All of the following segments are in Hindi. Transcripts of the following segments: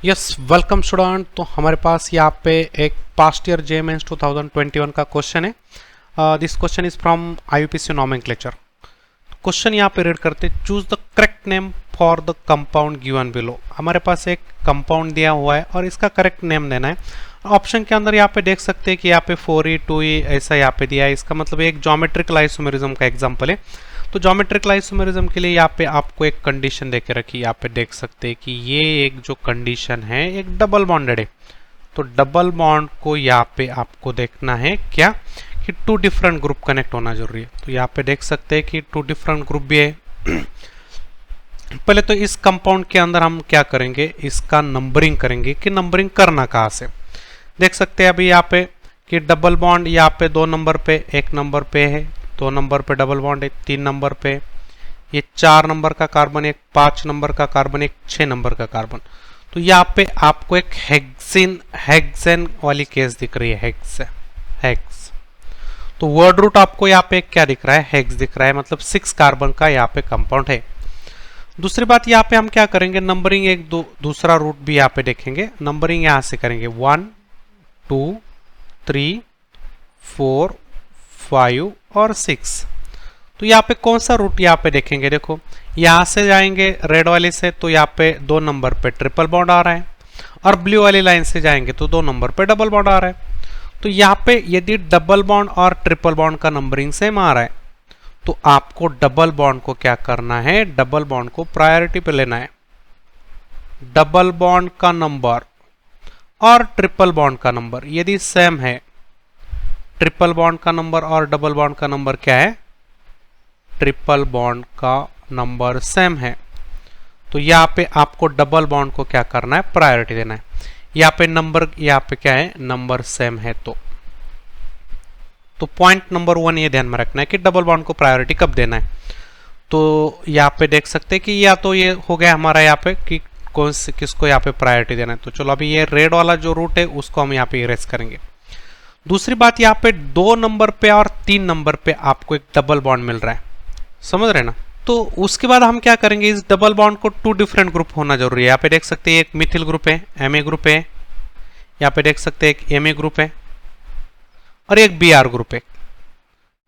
Yes welcome student. तो हमारे पास यहाँ पे एक पास्ट ईयर जेएमएंस 2021 का क्वेश्चन है। This question is from IUPAC nomenclature. Question यहाँ पे रीड करते, choose the correct name for the compound given below. हमारे पास एक कंपाउंड दिया हुआ है और इसका करेक्ट नेम देना है। ऑप्शन के अंदर यहाँ पे देख सकते हैं कि यहाँ पे 4E 2E ऐसा यहाँ पे दिया है। इसका मतलब एक ज्योमेट्रिकल आइसोमेरिज्म का एग्जांपल है। तो ज्योमेट्रिकल आइसोमेरिज्म के लिए यहाँ पे आपको एक कंडीशन देके रखी, यहाँ पे देख सकते हैं कि ये एक जो कंडीशन है एक डबल बॉन्डेड है। तो डबल बॉन्ड को यहाँ पे आपको देखना है क्या कि टू डिफरेंट ग्रुप कनेक्ट होना जरूरी है। तो यहाँ पे देख सकते हैं कि टू डिफरेंट ग्रुप भी है। पहले तो इस कंपाउंड के अंदर हम क्या करेंगे, इसका नंबरिंग करेंगे कि नंबरिंग करना कहाँ से। देख सकते हैं अभी यहाँ पे कि डबल बॉन्ड यहाँ पे 2 नंबर पे, 1 नंबर पे है, 2 नंबर पे डबल बॉन्ड है, 3 नंबर पे ये 4 नंबर का कार्बन, एक 5 नंबर का कार्बन, एक 6 नंबर का कार्बन। तो यहाँ पे आपको एक हेक्सेन वाली केस दिख रही है, हेक्स। तो वर्ड रूट आपको यहाँ पे क्या दिख रहा है, हेक्स दिख रहा है, मतलब 6 कार्बन का यहाँ पे कंपाउंड है। दूसरी बात यहाँ पे हम क्या करेंगे, नंबरिंग एक दूसरा रूट भी यहाँ पे देखेंगे। नंबरिंग यहाँ से करेंगे 1 2 3 4 5 और 6। तो यहाँ पे कौन सा रूट यहाँ पे देखेंगे, देखो यहाँ से जाएंगे रेड वाले से तो यहाँ पे 2 नंबर पे ट्रिपल बॉन्ड आ रहा है, और ब्लू वाली लाइन से जाएंगे तो 2 नंबर पे डबल बॉन्ड आ रहा है। तो यहाँ पे यदि डबल बॉन्ड और ट्रिपल बॉन्ड का नंबरिंग सेम आ रहा है तो आपको डबल बॉन्ड को क्या करना है, डबल बॉन्ड को प्रायोरिटी पे लेना है। डबल बॉन्ड का नंबर और ट्रिपल बॉन्ड का नंबर यदि सेम है, ट्रिपल बॉन्ड का नंबर और डबल बॉन्ड का नंबर क्या है, ट्रिपल बॉन्ड का नंबर सेम है, तो यहाँ पे आपको डबल बॉन्ड को क्या करना है, प्रायोरिटी देना है। यहाँ पे नंबर, यहाँ पे क्या है, नंबर सेम है। तो पॉइंट नंबर 1 ये ध्यान में रखना है कि डबल बॉन्ड को प्रायोरिटी कब देना है। तो यहाँ पे देख सकते हैं कि या तो ये हो गया हमारा यहाँ पे कि कौन से किसको यहाँ पे प्रायोरिटी देना है। तो चलो अभी ये रेड वाला जो रूट है उसको हम यहाँ पे इरेज करेंगे। दूसरी बात, यहाँ पे 2 नंबर पे और 3 नंबर पे आपको एक डबल बॉन्ड मिल रहा है, समझ रहे ना। तो उसके बाद हम क्या करेंगे, इस डबल बॉन्ड को 2 डिफरेंट ग्रुप होना जरूरी है। यहाँ पे देख सकते हैं एक मिथिल ग्रुप है, Ma ग्रुप है, यहाँ पे देख सकते हैं एक Ma ग्रुप है और एक Br ग्रुप है।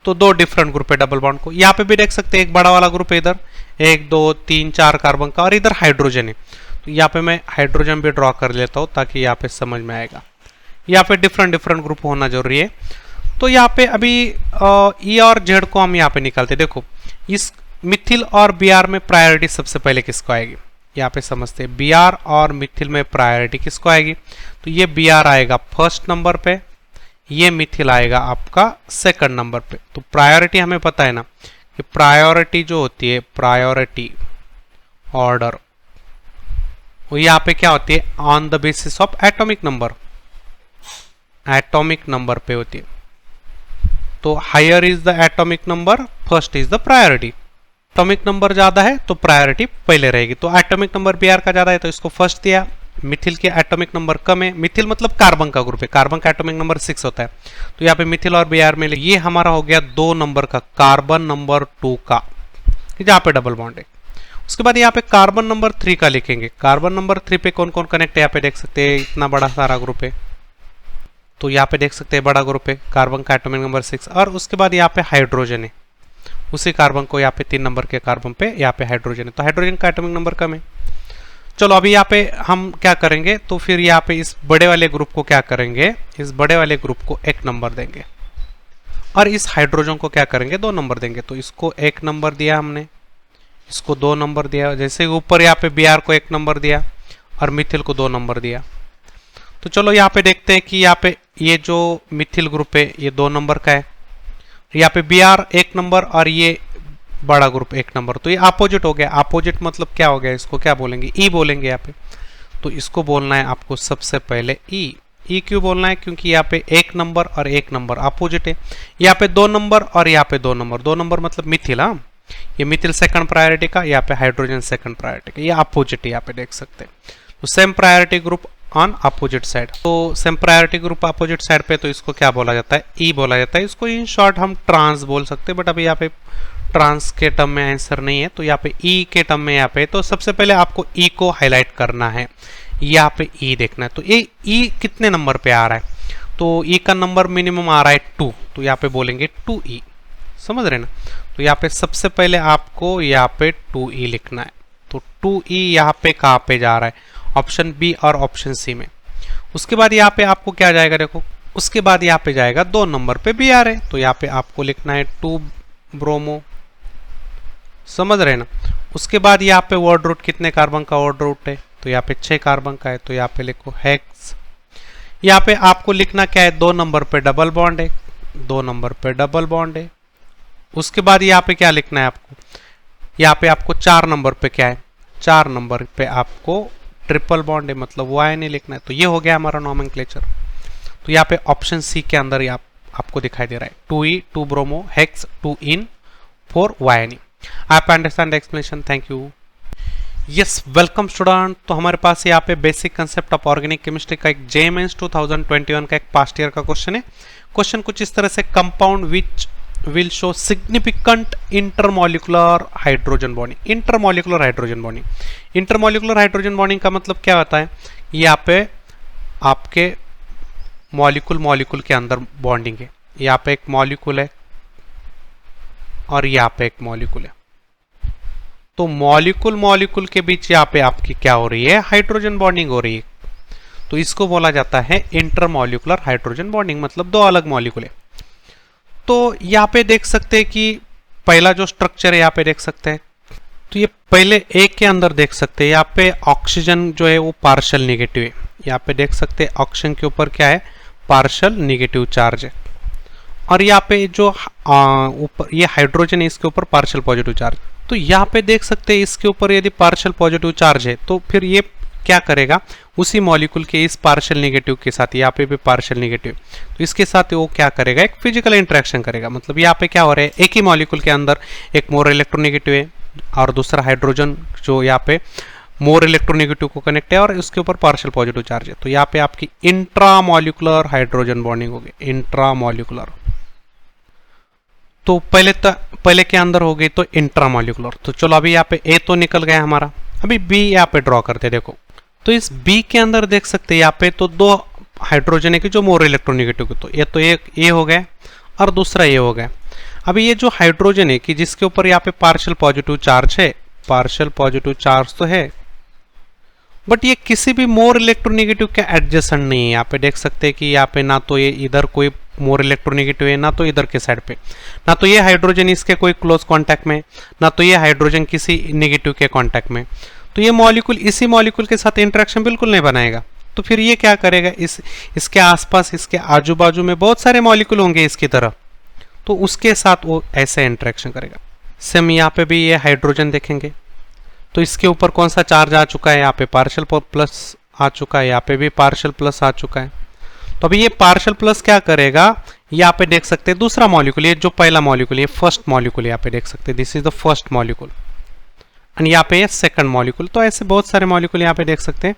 तो 2 डिफरेंट ग्रुप है डबल बॉन्ड को। यहाँ पे भी देख सकते हैं एक बड़ा वाला ग्रुप है, इधर 1 2 3 4 कार्बन का, और इधर हाइड्रोजन है। तो यहाँ पे मैं हाइड्रोजन भी ड्रॉ कर लेता हूँ ताकि यहाँ पे समझ में आएगा। यहाँ पे डिफरेंट ग्रुप होना जरूरी है। तो यहाँ पे अभी ई और जेड को हम यहाँ पे निकालते, देखो इस मिथिल और Br में प्रायोरिटी सबसे पहले किसको आएगी, यहाँ पे समझते हैं। Br और मिथिल में प्रायोरिटी किसको आएगी, तो ये Br आएगा फर्स्ट नंबर पे, ये मिथिल आएगा आपका सेकंड नंबर पे। तो प्रायोरिटी हमें पता है ना कि प्रायोरिटी जो होती है, प्रायोरिटी ऑर्डर, वो यहाँ पे क्या होती है, on the basis of atomic number, atomic number पे होती है। तो higher is the atomic number, first is the priority. Atomic number ज्यादा है तो प्रायोरिटी पहले रहेगी। तो एटॉमिक नंबर Br का ज्यादा है तो इसको फर्स्ट दिया। मिथिल के एटॉमिक नंबर कम है, मिथिल मतलब कार्बन का ग्रुप है, कार्बन का एटॉमिक नंबर 6 होता है। तो यहाँ पे मिथिल और Br में ये हमारा हो गया 2 नंबर का, कार्बन नंबर 2 का, जहाँ पे डबल बॉन्ड है। उसके बाद यहाँ पे कार्बन नंबर 3 का लिखेंगे। कार्बन नंबर 3 पे कौन कौन कनेक्ट है, यहाँ पे देख सकते हैं इतना बड़ा सारा ग्रुप है। तो यहाँ पे देख सकते हैं बड़ा ग्रुप है, कार्बन का एटॉमिक नंबर 6, और उसके बाद यहाँ पे हाइड्रोजन है, उसी कार्बन को यहाँ पे 3 नंबर के कार्बन पे यहाँ पे हाइड्रोजन है। तो हाइड्रोजन का एटॉमिक नंबर कम है। चलो अभी यहाँ पे हम क्या करेंगे, तो फिर यहाँ पे इस बड़े वाले ग्रुप को क्या करेंगे, इस बड़े वाले ग्रुप को 1 नंबर देंगे, और इस हाइड्रोजन को क्या करेंगे, 2 नंबर देंगे। तो इसको 1 नंबर दिया हमने, इसको 2 नंबर दिया, जैसे ऊपर यहाँ पे Br को 1 नंबर दिया और मिथिल को 2 नंबर दिया। तो चलो यहाँ पे देखते हैं कि यहाँ पे ये जो मिथिल ग्रुप है ये 2 नंबर का है, यहाँ पे Br 1 नंबर और ये बड़ा ग्रुप 1 नंबर। तो ये अपोजिट हो गया। अपोजिट मतलब क्या हो गया, इसको क्या बोलेंगे, ई बोलेंगे यहाँ पे। तो इसको बोलना है आपको सबसे पहले ई क्यों बोलना है, क्योंकि यहाँ पे 1 नंबर और 1 नंबर अपोजिट है। यहाँ पे 2 नंबर और यहाँ पे 2 नंबर, 2 नंबर मतलब मिथिल, हाँ ये मिथिल सेकंड प्रायोरिटी का, यहाँ पे हाइड्रोजन सेकंड प्रायोरिटी का, ये अपोजिट है, यहाँ पे देख सकते हैं। तो same priority group on opposite side. तो same priority group opposite side पे, तो इसको क्या बोला जाता है, ई बोला जाता है। इसको इन शॉर्ट हम ट्रांस बोल सकते हैं, बट अभी यहाँ पे ट्रांस के टर्म में आंसर नहीं है, तो यहाँ पे ई के टर्म में यहाँ पे, तो सबसे पहले आपको ई को हाईलाइट करना है, यहाँ पे ई देखना है। तो ये ई कितने नंबर पे आ रहा है, तो ई का नंबर मिनिमम आ रहा है 2, तो यहाँ पे बोलेंगे 2e, समझ रहे ना। तो यहाँ पे सबसे पहले आपको यहाँ पे 2e लिखना है। तो 2e यहाँ पे कहाँ पे जा रहा है, ऑप्शन बी और ऑप्शन सी में। उसके बाद यहाँ पे आपको क्या जाएगा, देखो उसके बाद यहाँ पे जाएगा 2 नंबर पे बी आ रहे, तो यहाँ पे आपको लिखना है 2 ब्रोमो, समझ रहे ना। उसके बाद यहाँ पे वर्ड रूट कितने कार्बन का वर्ड रूट है, तो यहाँ पे 6 कार्बन का है, तो यहाँ पे लिखो हेक्स। यहाँ पे आपको लिखना क्या है, 2 नंबर पे डबल बॉन्ड है, 2 नंबर पे डबल बॉन्ड है। उसके बाद यहाँ पे क्या लिखना है आपको, यहाँ पे आपको 4 नंबर पे क्या है, 4 नंबर पे आपको ट्रिपल बॉन्ड है, मतलब वाई नहीं लिखना है। तो ये हो गया हमारा नॉमेनक्लेचर। तो यहाँ पे ऑप्शन सी के अंदर ही आपको दिखाई दे रहा है 2e 2 ब्रोमो हेक्स 2 इन 4 वायनी। आप understand the explanation, thank you. Yes, welcome student. तो हमारे पास यहाँ पे basic concept of organic chemistry का एक JMANS 2021 का एक पास्ट ईयर का क्वेश्चन है। क्वेश्चन कुछ इस तरह से, compound which will show significant intermolecular hydrogen bonding। intermolecular hydrogen bonding, intermolecular hydrogen bonding का मतलब क्या होता है, यहाँ पे आपके मॉलिक्यूल के अंदर बॉन्डिंग है। यहाँ पे एक मॉलिक्यूल है और यहाँ पे एक मॉलिक्यूल है, तो मॉलिक्यूल के बीच यहाँ पे आपकी क्या हो रही है, हाइड्रोजन बॉन्डिंग हो रही है। तो इसको बोला जाता है इंटरमॉलिक्यूलर हाइड्रोजन बॉन्डिंग, मतलब 2 अलग मॉलिक्यूल है। तो यहाँ पे देख सकते हैं कि पहला जो स्ट्रक्चर है यहाँ पे देख सकते हैं, तो ये पहले ए के अंदर देख सकते हैं, यहाँ पे ऑक्सीजन जो है वो पार्शियल नेगेटिव है। यहाँ पे देख सकते हैं ऑक्सीजन के ऊपर क्या है, पार्शियल नेगेटिव चार्ज है, और यहाँ पे जो ऊपर ये हाइड्रोजन है इसके ऊपर पार्शियल पॉजिटिव चार्ज। तो यहाँ पे देख सकते हैं इसके ऊपर यदि पार्शियल पॉजिटिव चार्ज है, तो फिर ये क्या करेगा, उसी मॉलिक्यूल के इस पार्शियल नेगेटिव के साथ, यहाँ पे भी पार्शियल नेगेटिव, तो इसके साथ वो क्या करेगा, एक फिजिकल इंटरेक्शन करेगा। मतलब यहाँ पे क्या हो रहा है, एक ही मॉलिक्यूल के अंदर एक मोर इलेक्ट्रोनेगेटिव है और दूसरा हाइड्रोजन जो यहाँ पे मोर इलेक्ट्रोनेगेटिव को कनेक्ट है और उसके ऊपर पार्शियल पॉजिटिव चार्ज है। तो यहाँ पे आपकी इंट्रामॉलिक्यूलर हाइड्रोजन बॉन्डिंग होगी, इंट्रामॉलिक्यूलर। तो पहले के अंदर हो गई तो इंट्रामॉलिक्यूलर। तो चलो अभी यहाँ पे ए तो निकल गया हमारा, अभी बी यहाँ पे ड्रॉ करते देखो। तो इस बी के अंदर देख सकते हैं यहाँ पे तो 2 हाइड्रोजन है कि जो मोर इलेक्ट्रोनेगेटिव के, तो ये तो एक ये हो गया और दूसरा ये हो गया। अभी ये जो हाइड्रोजन है कि जिसके ऊपर यहाँ पे पार्शियल पॉजिटिव चार्ज है, पार्शियल पॉजिटिव चार्ज तो है, बट ये किसी भी मोर इलेक्ट्रोनेगेटिव के एडजेसेंट नहीं है। यहाँ पे देख सकते हैं कि यहाँ पे ना तो ये इधर कोई मोर इलेक्ट्रोनेगेटिव है, ना तो इधर के साइड पे, ना तो ये हाइड्रोजन इसके कोई क्लोज कांटेक्ट में, ना तो ये हाइड्रोजन किसी नेगेटिव के कांटेक्ट में। तो ये मॉलिक्यूल इसी मॉलिक्यूल के साथ इंटरेक्शन बिल्कुल नहीं बनाएगा। तो फिर ये क्या करेगा, इसके आसपास, इसके आजू बाजू में बहुत सारे मॉलिक्यूल होंगे इसकी तरह, तो उसके साथ वो ऐसे इंटरेक्शन करेगा। सेम यहाँ पे भी ये हाइड्रोजन देखेंगे, तो इसके ऊपर कौन सा चार्ज आ चुका है, यहाँ पे पार्शियल प्लस आ चुका है, यहाँ पे भी पार्शियल प्लस आ चुका है। तो अभी ये पार्शियल प्लस क्या करेगा, यहाँ पे देख सकते हैं दूसरा मॉलिक्यूल, ये जो पहला मॉलिक्यूल, ये फर्स्ट मॉलिक्यूल, यहाँ पे देख सकते हैं this is the first molecule, and यहाँ पे ये सेकंड मॉलिक्यूल। तो ऐसे बहुत सारे मॉलिक्यूल यहाँ पे देख सकते हैं,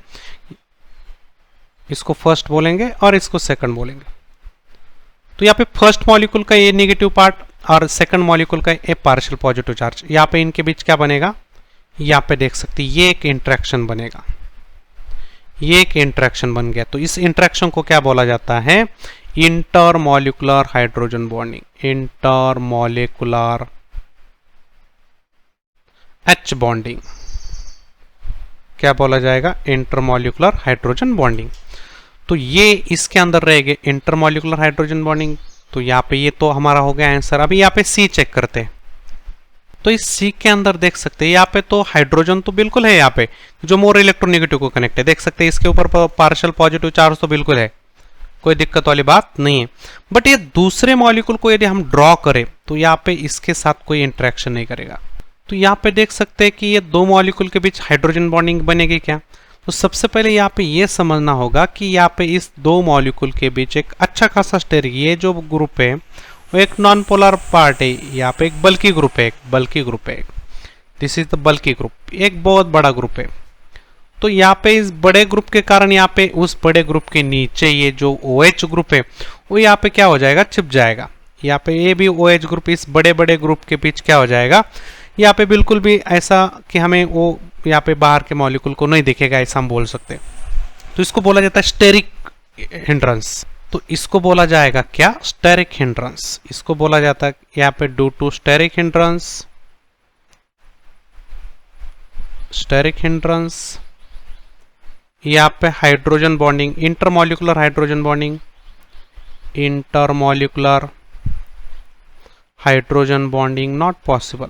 इसको फर्स्ट बोलेंगे और इसको सेकंड बोलेंगे। तो यहाँ पे फर्स्ट मॉलिक्यूल का ये नेगेटिव पार्ट और सेकंड मॉलिक्यूल का ये पार्शियल पॉजिटिव चार्ज, यहाँ पे इनके बीच क्या बनेगा, यहाँ पे देख सकते हैं ये एक इंटरेक्शन बनेगा, ये एक इंटरेक्शन बन गया। तो इस इंटरेक्शन को क्या बोला जाता है, intermolecular hydrogen bonding, intermolecular H bonding क्या बोला जाएगा, इंटरमॉलिक्यूलर हाइड्रोजन बॉन्डिंग। तो ये इसके अंदर रहेंगे इंटरमॉलिक्यूलर हाइड्रोजन बॉन्डिंग। तो यहाँ पे ये तो हमारा हो गया आंसर। अभी यहाँ पे सी चेक करते हैं, तो इस सी के अंदर देख सकते हैं यहाँ पे तो हाइड्रोजन तो बिल्कुल है, यहाँ पे जो मोर इलेक्ट्रोनेगेटिव को कनेक्ट है, देख सकते हैं इसके ऊपर पार्शियल पॉजिटिव चार्ज तो बिल्कुल है, कोई दिक्कत वाली बात नहीं है। बट ये दूसरे मॉलिक्यूल को यदि हम ड्रॉ करें तो यहाँ पे इसके साथ कोई इंटरेक्शन नहीं करेगा। तो यहाँ पे देख सकते हैं कि ये 2 मॉलिक्यूल के बीच हाइड्रोजन बॉन्डिंग बनेगी क्या। तो सबसे पहले यहाँ पे ये समझना होगा कि यहाँ पे इस 2 मॉलिक्यूल के बीच एक अच्छा खासा स्टेरिक, ये जो ग्रुप है वो एक नॉन पोलर पार्ट है, यहाँ पे एक बल्कि ग्रुप है, एक बल्कि ग्रुप है, दिस इज द बल्कि ग्रुप, एक बहुत बड़ा ग्रुप है। तो यहाँ पे इस बड़े ग्रुप के कारण यहाँ पे उस बड़े ग्रुप के नीचे ये जो OH ग्रुप है वो यहाँ पे क्या हो जाएगा, छिप जाएगा। यहाँ पे A B O H group इस बड़े बड़े ग्रुप के बीच क्या हो जाएगा, यहाँ पे बिल्कुल भी ऐसा कि हमें वो यहाँ पे बाहर के मॉलिक्यूल को नहीं दिखेगा, ऐसा हम बोल सकते हैं। तो इसको बोला जाता है स्टेरिक हिंड्रेंस। तो इसको बोला जाएगा क्या, स्टेरिक हिंड्रेंस। इसको बोला जाता है यहाँ पे due to steric hindrance, steric hindrance. यहाँ पे hydrogen bonding, intermolecular hydrogen bonding, intermolecular hydrogen bonding not possible,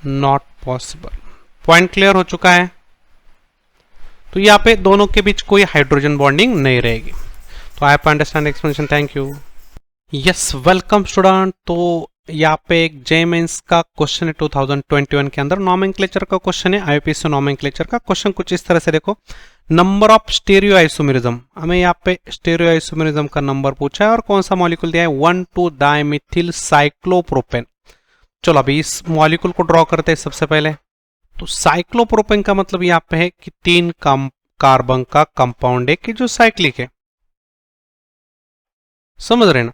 not possible. Point clear हो चुका है। तो यहाँ पे दोनों के बीच कोई हाइड्रोजन बॉन्डिंग नहीं रहेगी। तो I understand explanation, thank you. Yes, welcome student. तो यहाँ पे एक जे मेंस का क्वेश्चन है 2021 के अंदर, नॉमेनक्लेचर का क्वेश्चन है, आईयूपीएसी नॉमेनक्लेचर का क्वेश्चन कुछ इस तरह से देखो। नंबर ऑफ स्टेरियो आइसोमेरिज्म, हमें यहाँ पे स्टेरियो आइसोमेरिज्म का नंबर पूछा है और कौन सा मॉलिक्यूल दिया है, 1,2-डाइमिथिल साइक्लोप्रोपेन। चलो अभी इस मॉलिक्यूल को ड्रॉ करते हैं सबसे पहले। तो साइक्लोप्रोपेन का मतलब यहाँ पे है कि 3 कार्बन का कंपाउंड है कि जो साइक्लिक है, समझ रहे ना।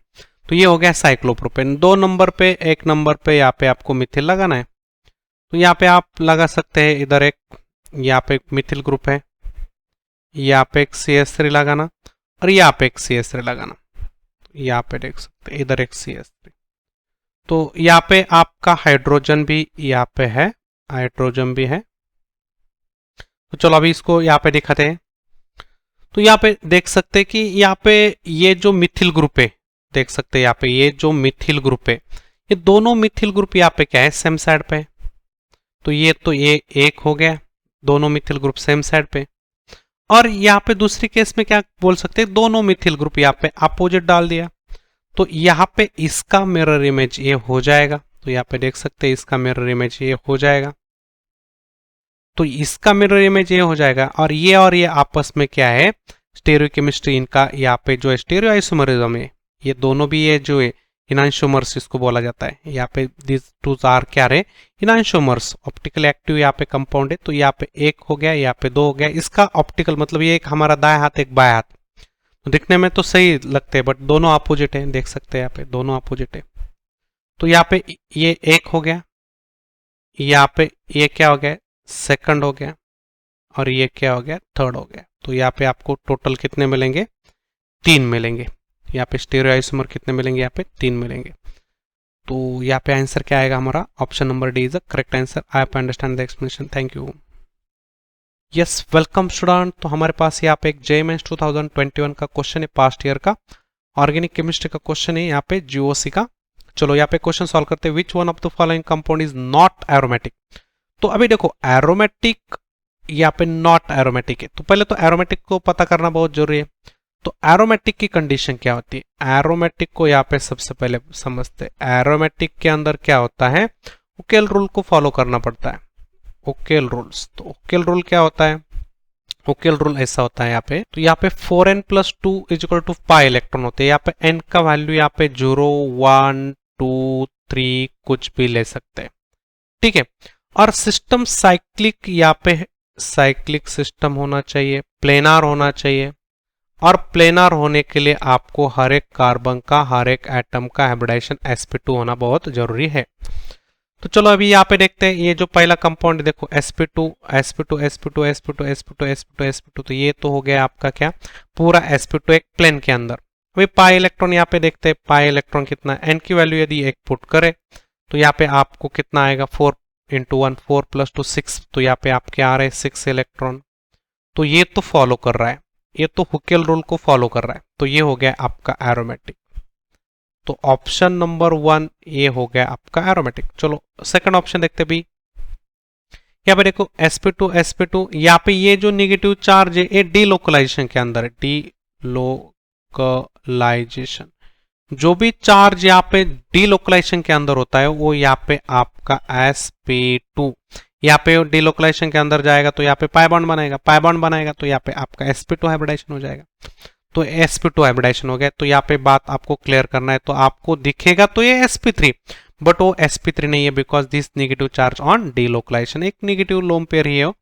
तो ये हो गया साइक्लोप्रोपेन। 2 नंबर पे, 1 नंबर पे यहाँ पे आपको मिथिल लगाना है। तो यहाँ पे आप लगा सकते हैं, इधर एक, यहाँ पे एक मिथिल ग्रुप है, यहाँ पे एक CH3 लगाना और यहाँ पे एक CH3 लगाना। यहाँ पे देख सकते हैं इधर एक CH3। तो यहाँ पे आपका हाइड्रोजन भी यहाँ पे है, हाइड्रोजन भी है। तो चलो अभी इसको यहाँ पे दिखाते हैं। तो यहाँ पे देख सकते हैं कि यहाँ पे ये जो मिथिल ग्रुप है, देख सकते हैं यहाँ पे ये जो मिथिल ग्रुप है, ये दोनों मिथिल ग्रुप यहाँ पे क्या है, सेम साइड पे। तो ये एक हो गया, दोनों मिथिल ग्रुप सेम साइड पे। और यहाँ पे दूसरी केस में क्या बोल सकते हैं, दोनों मिथिल ग्रुप यहाँ पे अपोजिट डाल दिया। तो यहाँ पे इसका मिरर इमेज ये हो जाएगा। तो यहाँ पे देख सकते हैं इसका मिरर इमेज ये हो जाएगा। तो इसका मिरर इमेज ये हो जाएगा और ये आपस में क्या है, स्टेरियोकेमिस्ट्री इनका, यहाँ पे जो स्टेरियो आइसोमरिज्म है, ये दोनों भी ये जो है इनांशोमर्स इसको बोला जाता है। यहाँ पे दिस टू आर क्या रहे, इनांशोमर्स, ऑप्टिकल एक्टिव यहाँ पे कंपाउंड है। तो यहाँ पे 1 हो गया, यहाँ पे 2 हो गया। इसका ऑप्टिकल मतलब ये एक हमारा दाएं हाथ, एक बाएं हाथ। तो दिखने में तो सही लगते हैं बट दोनों अपोजिट है, देख सकते हैं यहाँ पे दोनों अपोजिट है। तो यहाँ पे ये 1 हो गया, यहाँ पे ये क्या हो गया, सेकंड हो गया, और ये क्या हो गया, थर्ड हो गया। तो यहाँ पे आपको टोटल कितने मिलेंगे, 3 मिलेंगे। यहाँ पे स्टेरियो आइसोमर कितने मिलेंगे, यहाँ पे 3 मिलेंगे। तो यहाँ पे आंसर क्या आएगा हमारा, option number D is the correct answer. I have understand the explanation, thank you. Yes, welcome student. तो हमारे पास यहाँ पे एक जे मेंस 2021 का क्वेश्चन है, पास्ट ईयर का ऑर्गेनिक केमिस्ट्री का क्वेश्चन है, यहाँ पे GOC का। चलो यहाँ पे क्वेश्चन सॉल्व करते हैं। Which one of the following compound is not aromatic. तो अभी देखो एरोमेटिक, यहाँ पे नॉट एरोमेटिक है। तो पहले तो एरोमेटिक को पता करना बहुत जरूरी है। तो एरोमेटिक की कंडीशन क्या होती है, एरोमेटिक को यहाँ पे सबसे पहले समझते हैं। एरोमेटिक के अंदर क्या होता है, ओकेल रूल को फॉलो करना पड़ता है, ओकेल रूल्स। तो ओकेल रूल क्या होता है, ओकेल रूल ऐसा होता है यहाँ पे। तो यहाँ पे 4n+2 = पाई इलेक्ट्रॉन होते हैं। यहाँ पे n का वैल्यू यहाँ पे 0, 1, 2, 3 कुछ भी ले सकते हैं, ठीक है। और सिस्टम साइक्लिक, यहाँ पे साइक्लिक सिस्टम होना चाहिए, प्लेनार होना चाहिए। और प्लेनार होने के लिए आपको हर एक कार्बन का, हर एक एटम का हाइब्रिडाइजेशन sp2 होना बहुत जरूरी है। तो चलो अभी यहाँ पे देखते हैं। ये जो पहला कंपाउंड देखो sp2 sp2 sp2 sp2 sp2 sp2 sp2, तो ये तो हो गया आपका क्या, पूरा sp2 एक प्लेन के अंदर। अभी पाई इलेक्ट्रॉन यहाँ पे देखते हैं, पाई इलेक्ट्रॉन कितना, n की वैल्यू यदि 1 पुट करे तो यहाँ पे आपको कितना आएगा, 4 × 1, 4 + 2 6। तो यहाँ पे आपके आ रहे हैं 6 इलेक्ट्रॉन। तो ये तो फॉलो कर रहा है, ये तो हुकेल रूल को फॉलो कर रहा है। तो ये हो गया आपका एरोमेटिक। तो ऑप्शन नंबर 1 ये हो गया आपका एरोमेटिक। चलो सेकंड ऑप्शन देखते भी। यहाँ पे देखो sp2 यहाँ पे ये जो निगेटिव चार्ज है ये डीलोकलाइजेशन के अंदर है, डीलोकलाइजेशन। जो भी चार्ज यहाँ पे डीलोकलाइजेशन के अंदर होता है वो यहाँ पे आपका sp2, यहाँ पे डीलोकलाइजेशन के अंदर जाएगा तो यहाँ पे पाई बॉन्ड बनाएगा, पाई बॉन्ड बनाएगा तो यहाँ पे आपका sp2 हाइब्रिडाइजेशन हो जाएगा। तो sp2 हाइब्रिडाइजेशन हो गया। तो यहाँ पे बात आपको क्लियर करना है। तो आपको दिखेगा तो ये sp3, बट वो sp3 नहीं है, because this negative charge on delocalization, एक नेगेटिव लोन पेयर ही है।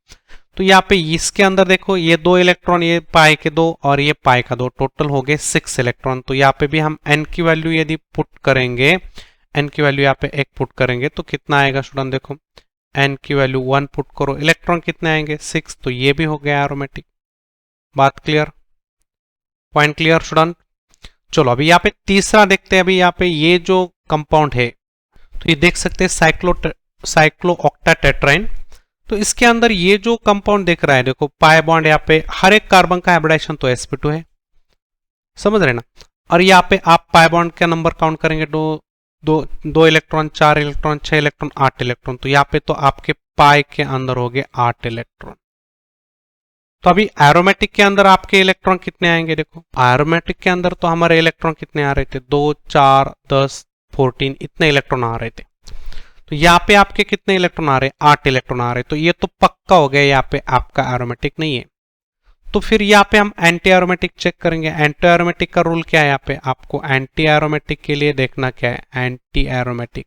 तो यहाँ पे इसके अंदर देखो ये 2 इलेक्ट्रॉन, ये पाई के 2 और ये पाई का 2, टोटल हो गए 6 इलेक्ट्रॉन। तो यहाँ पे भी हम n की वैल्यू यदि पुट करेंगे, n की वैल्यू यहाँ पे 1 पुट करेंगे तो कितना आएगा स्टूडेंट, देखो n की वैल्यू 1 पुट करो, इलेक्ट्रॉन कितने आएंगे 6, तो ये भी हो गया एरोमेटिक। बात क्लियर, पॉइंट क्लियर स्टूडेंट। चलो अभी यहाँ पे तीसरा देखते हैं। अभी यहाँ पे ये जो कंपाउंड है तो ये देख सकते हैं साइक्लो ऑक्टाटेट्राइन। तो इसके अंदर ये जो कंपाउंड दिख रहा है, देखो पाई बॉन्ड, यहाँ पे हर एक कार्बन का हाइब्रिडाइजेशन तो sp2 है, समझ रहे ना। और यहाँ पे आप पाई बॉन्ड का नंबर काउंट करेंगे, दो इलेक्ट्रॉन, 4 इलेक्ट्रॉन, 6 इलेक्ट्रॉन, 8 इलेक्ट्रॉन। तो यहाँ पे तो आपके पाई के अंदर हो गए 8 इलेक्ट्रॉन। तो अभी एरोमेटिक के अंदर आपके इलेक्ट्रॉन कितने आएंगे, देखो एरोमेटिक के अंदर तो हमारे इलेक्ट्रॉन कितने आ रहे थे, 2, 4, 10, 14 इतने इलेक्ट्रॉन आ रहे थे। तो यहाँ पे आपके कितने इलेक्ट्रॉन आ रहे हैं, 8 इलेक्ट्रॉन आ रहे हैं। तो ये तो पक्का हो गया यहाँ पे आपका एरोमेटिक नहीं है। तो फिर यहाँ पे हम एंटी एरोमेटिक चेक करेंगे। एंटी एरोमेटिक का रूल क्या है, यहाँ पे आपको एंटी एरोमेटिक के लिए देखना क्या है, एंटी एरोमेटिक।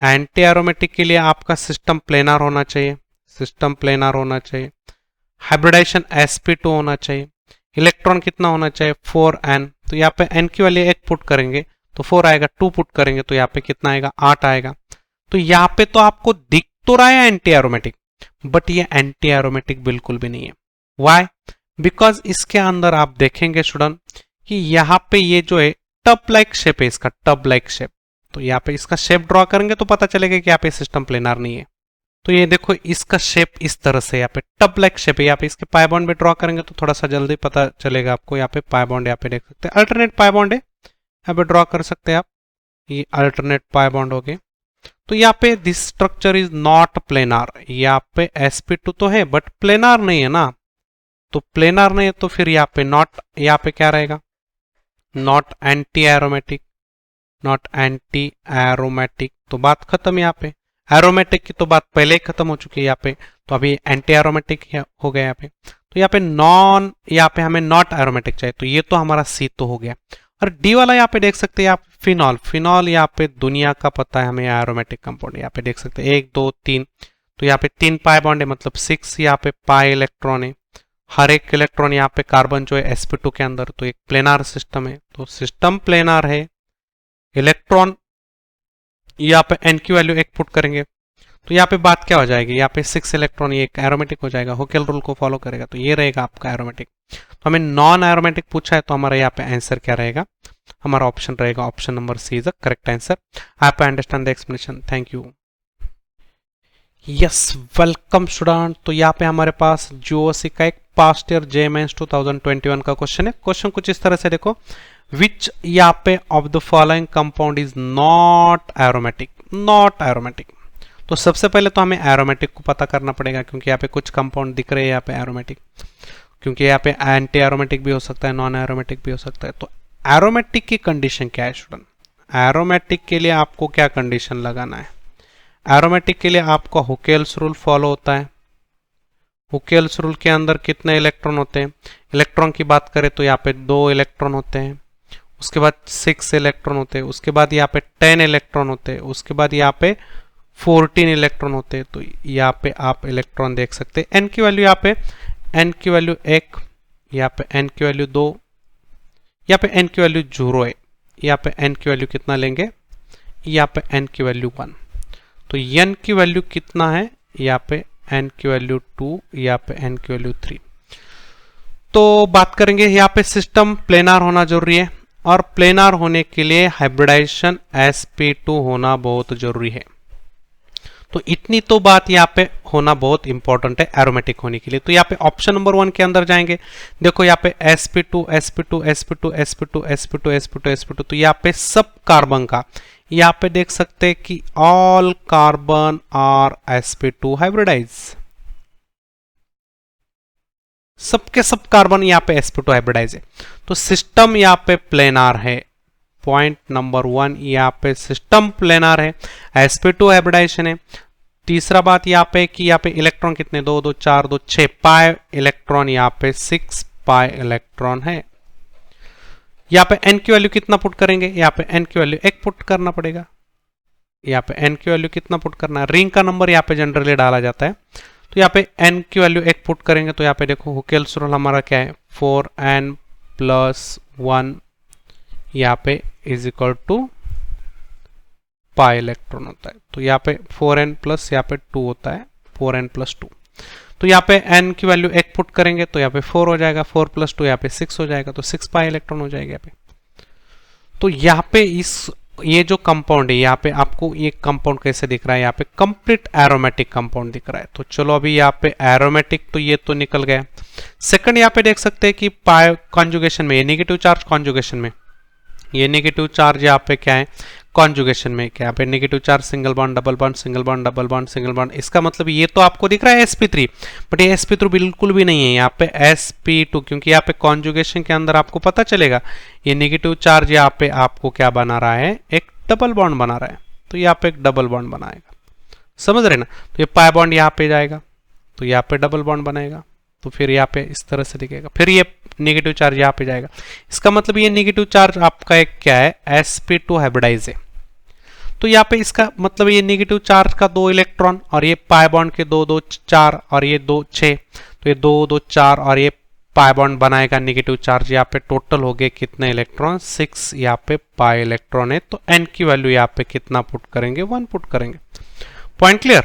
एंटी एरोमेटिक के लिए आपका सिस्टम प्लेनार होना चाहिए, सिस्टम प्लेनार होना चाहिए, हाइब्रिडाइजेशन sp2 होना चाहिए, इलेक्ट्रॉन कितना होना चाहिए 4n। तो यहाँ पे n की वैल्यू 1 पुट करेंगे तो 4 आएगा, 2 पुट करेंगे तो यहाँ पे कितना आएगा 8 आएगा। तो यहाँ पे तो आपको दिख तो रहा है एंटी एरोमेटिक, बट ये एंटी एरोमेटिक बिल्कुल भी नहीं है। वाई? बिकॉज इसके अंदर आप देखेंगे स्टूडेंट कि यहाँ पे ये जो है टब लाइक शेप है, इसका टब लाइक शेप। तो यहाँ पे इसका शेप ड्रॉ करेंगे तो पता चलेगा कि यहाँ पे सिस्टम प्लेनार नहीं है। तो ये देखो इसका शेप इस तरह से, यहाँ पे टब लाइक शेप है। यहाँ पे इसके पाई बॉन्ड में ड्रॉ करेंगे तो थोड़ा सा जल्दी पता चलेगा आपको। यहाँ पे पाई बॉन्ड यहाँ पे देख सकते हैं, अल्टरनेट पाई बॉन्ड है, यहाँ पे ड्रॉ कर सकते हैं आप, ये अल्टरनेट पाई बॉन्ड हो गए। तो यहाँ पे this structure is not planar. यहाँ पे sp2 तो है बट प्लेनार नहीं है ना। तो प्लेनार नहीं है तो फिर यहाँ पे नॉट, यहाँ पे क्या रहेगा, not anti aromatic, not anti aromatic. तो बात खत्म। यहाँ पे एरोमेटिक की तो बात पहले ही खत्म हो चुकी है यहाँ पे, तो अभी एंटी एरोमेटिक हो गया यहाँ पे। तो यहाँ पे यहाँ पे हमें नॉट एरोमेटिक चाहिए, तो ये तो हमारा सी तो हो गया। और डी वाला यहाँ पे देख सकते हैं आप, फिनॉल। फिनॉल यहाँ पे दुनिया का पता है हमें एरोमेटिक कंपाउंड। यहाँ पे देख सकते हैं 1, 2, 3, तो यहाँ पे 3 पाई बॉन्ड है, मतलब 6 यहाँ पे पाई इलेक्ट्रॉन है। हर एक इलेक्ट्रॉन यहाँ पे कार्बन जो है sp2 के अंदर, तो एक प्लेनार सिस्टम है, तो सिस्टम प्लेनार है। इलेक्ट्रॉन यहाँ पे n की वैल्यू 1 पुट करेंगे तो यहाँ पे बात क्या हो जाएगी, यहाँ पे 6 इलेक्ट्रॉन, ये एक एरोमेटिक हो जाएगा, हुकेल रूल को फॉलो करेगा, तो ये रहेगा आपका एरोमेटिक। तो हमें नॉन एरोमेटिक पूछा है तो हमारा यहाँ पे आंसर क्या रहेगा, हमारा ऑप्शन रहेगा option number C is the correct answer. आप understand the explanation, thank you. Yes, welcome student. तो यहाँ पे हमारे पास जीओसी का एक पास्ट ईयर जेएमएस 2021 का क्वेश्चन है। क्वेश्चन कुछ इस तरह से देखो, विच यहाँ पे of the following compound is not aromatic, not aromatic. तो सबसे पहले तो हमें एरोमेटिक को पता करना पड़ेगा, क्योंकि यहाँ पे कुछ कंपाउंड दिख रहे हैं यहाँ पे एरोमेटिक, क्योंकि यहाँ पे एंटी एरोमेटिक भी हो सकता है, नॉन एरोमेटिक भी हो सकता है। तो एरोमेटिक की कंडीशन क्या है स्टूडेंट, एरोमेटिक के लिए आपको क्या कंडीशन लगाना है, एरोमेटिक के लिए आपका हुकेल्स रूल फॉलो होता है। हुकेल्स रूल के अंदर कितने इलेक्ट्रॉन होते हैं, इलेक्ट्रॉन की बात करें तो यहाँ पे 2 इलेक्ट्रॉन होते हैं, उसके बाद 6 इलेक्ट्रॉन होते हैं, उसके बाद यहाँ पे 10 इलेक्ट्रॉन होते हैं, उसके बाद यहाँ पे 14 इलेक्ट्रॉन होते हैं। तो यहाँ पे आप इलेक्ट्रॉन देख सकते हैं। एन की वैल्यू यहाँ पे, एन की वैल्यू 1, यहाँ पे एन की वैल्यू 2, यहाँ पे एन की वैल्यू 0 है, यहाँ पे एन की वैल्यू कितना लेंगे, यहाँ पे एन की वैल्यू 1। तो एन की वैल्यू कितना है, यहाँ पे एन की वैल्यू 2, यहाँ पे एन की वैल्यू 3। तो बात करेंगे यहाँ पे सिस्टम प्लेनार होना जरूरी है, और प्लेनार होने के लिए हाइब्रिडाइजेशन sp2 होना बहुत जरूरी है। तो इतनी तो बात यहाँ पे होना बहुत इंपॉर्टेंट है एरोमेटिक होने के लिए। तो यहाँ पे ऑप्शन नंबर 1 के अंदर जाएंगे, देखो यहाँ पे sp2 sp2 sp2 sp2 sp2 sp2 sp2, तो यहाँ पे सब कार्बन का, यहाँ पे देख सकते हैं कि all carbon are sp2 hybridise, सबके सब कार्बन यहाँ पे sp2 हाइब्रिडाइज है। तो सिस्टम यहाँ पे प्लेनार है, पॉइंट नंबर 1 यहाँ पे सिस्टम प्लेनार है, sp2 हाइब्रिडाइजेशन है। तीसरा बात यहाँ पे कि यहाँ पे इलेक्ट्रॉन कितने, 2, 2, 4, 2, 6 पाई इलेक्ट्रॉन, यहाँ पे 6 पाई इलेक्ट्रॉन है। यहाँ पे n की वैल्यू कितना पुट करेंगे, यहाँ पे n की वैल्यू 1 पुट करना पड़ेगा। यहाँ पे n की वैल्यू कितना पुट करना है, रिंग का नंबर यहाँ पे जनरली डाला जाता है, तो यहाँ पे n की वैल्यू एक पुट करेंगे तो यहाँ पे देखो हुकेल्स रूल हमारा क्या है 4n प्लस 1 यहाँ पे is equal to pi electron होता है। तो यहाँ पे 4n प्लस यहाँ पे 2 होता है 4n प्लस 2। तो यहाँ पे n की वैल्यू एक पुट करेंगे तो यहाँ पे 4 हो जाएगा, 4 प्लस 2 यहाँ पे 6 हो जाएगा, तो 6 पाई इलेक्ट्रॉन हो जाएगा यहाँ पे। तो यहाँ पे ये जो कंपाउंड है यहाँ पे आपको ये कंपाउंड कैसे दिख रहा है, यहाँ पे कंप्लीट एरोमेटिक कंपाउंड दिख रहा है। तो चलो अभी यहाँ पे एरोमेटिक तो ये तो निकल गया। सेकंड यहाँ पे देख सकते हैं कि पाई कॉन्जुगेशन में ये नेगेटिव चार्ज कॉन्जुगेशन में ये नेगेटिव चार्ज यहाँ पे क्या है कॉन्जुगेशन में क्या पे negative charge single bond double bond single bond double bond single bond. इसका मतलब ये तो आपको दिख रहा है sp3, बट ये sp3 बिल्कुल भी नहीं है यहाँ पे sp2, क्योंकि यहाँ पे कॉन्जुगेशन के अंदर आपको पता चलेगा ये नेगेटिव चार्ज यहाँ पे आपको क्या बना रहा है, एक डबल बॉन्ड बना रहा है। तो यहाँ पे एक डबल बॉन्ड बनाएगा, समझ रहे ना। तो ये पाई बॉन्ड यहाँ पे जाएगा तो यहाँ पे डबल बॉन्ड बनेगा, तो फिर यहाँ पे इस तरह से दिखेगा। फिर ये नेगेटिव चार्ज यहाँ पे जाएगा, इसका मतलब ये नेगेटिव चार्ज आपका एक क्या है sp2 हाइब्रिडाइज है। तो यहाँ पे इसका मतलब ये नेगेटिव चार्ज का 2 इलेक्ट्रॉन और ये पाई बॉन्ड के 2 2 4 और ये 2 6, तो ये 2 2 4 और ये पाई बॉन्ड बनाएगा नेगेटिव चार्ज। यहाँ पे टोटल हो गए कितने इलेक्ट्रॉन 6 यहाँ पे पाई इलेक्ट्रॉन है। तो n की वैल्यू यहाँ पे कितना पुट करेंगे 1 पुट करेंगे। Point clear.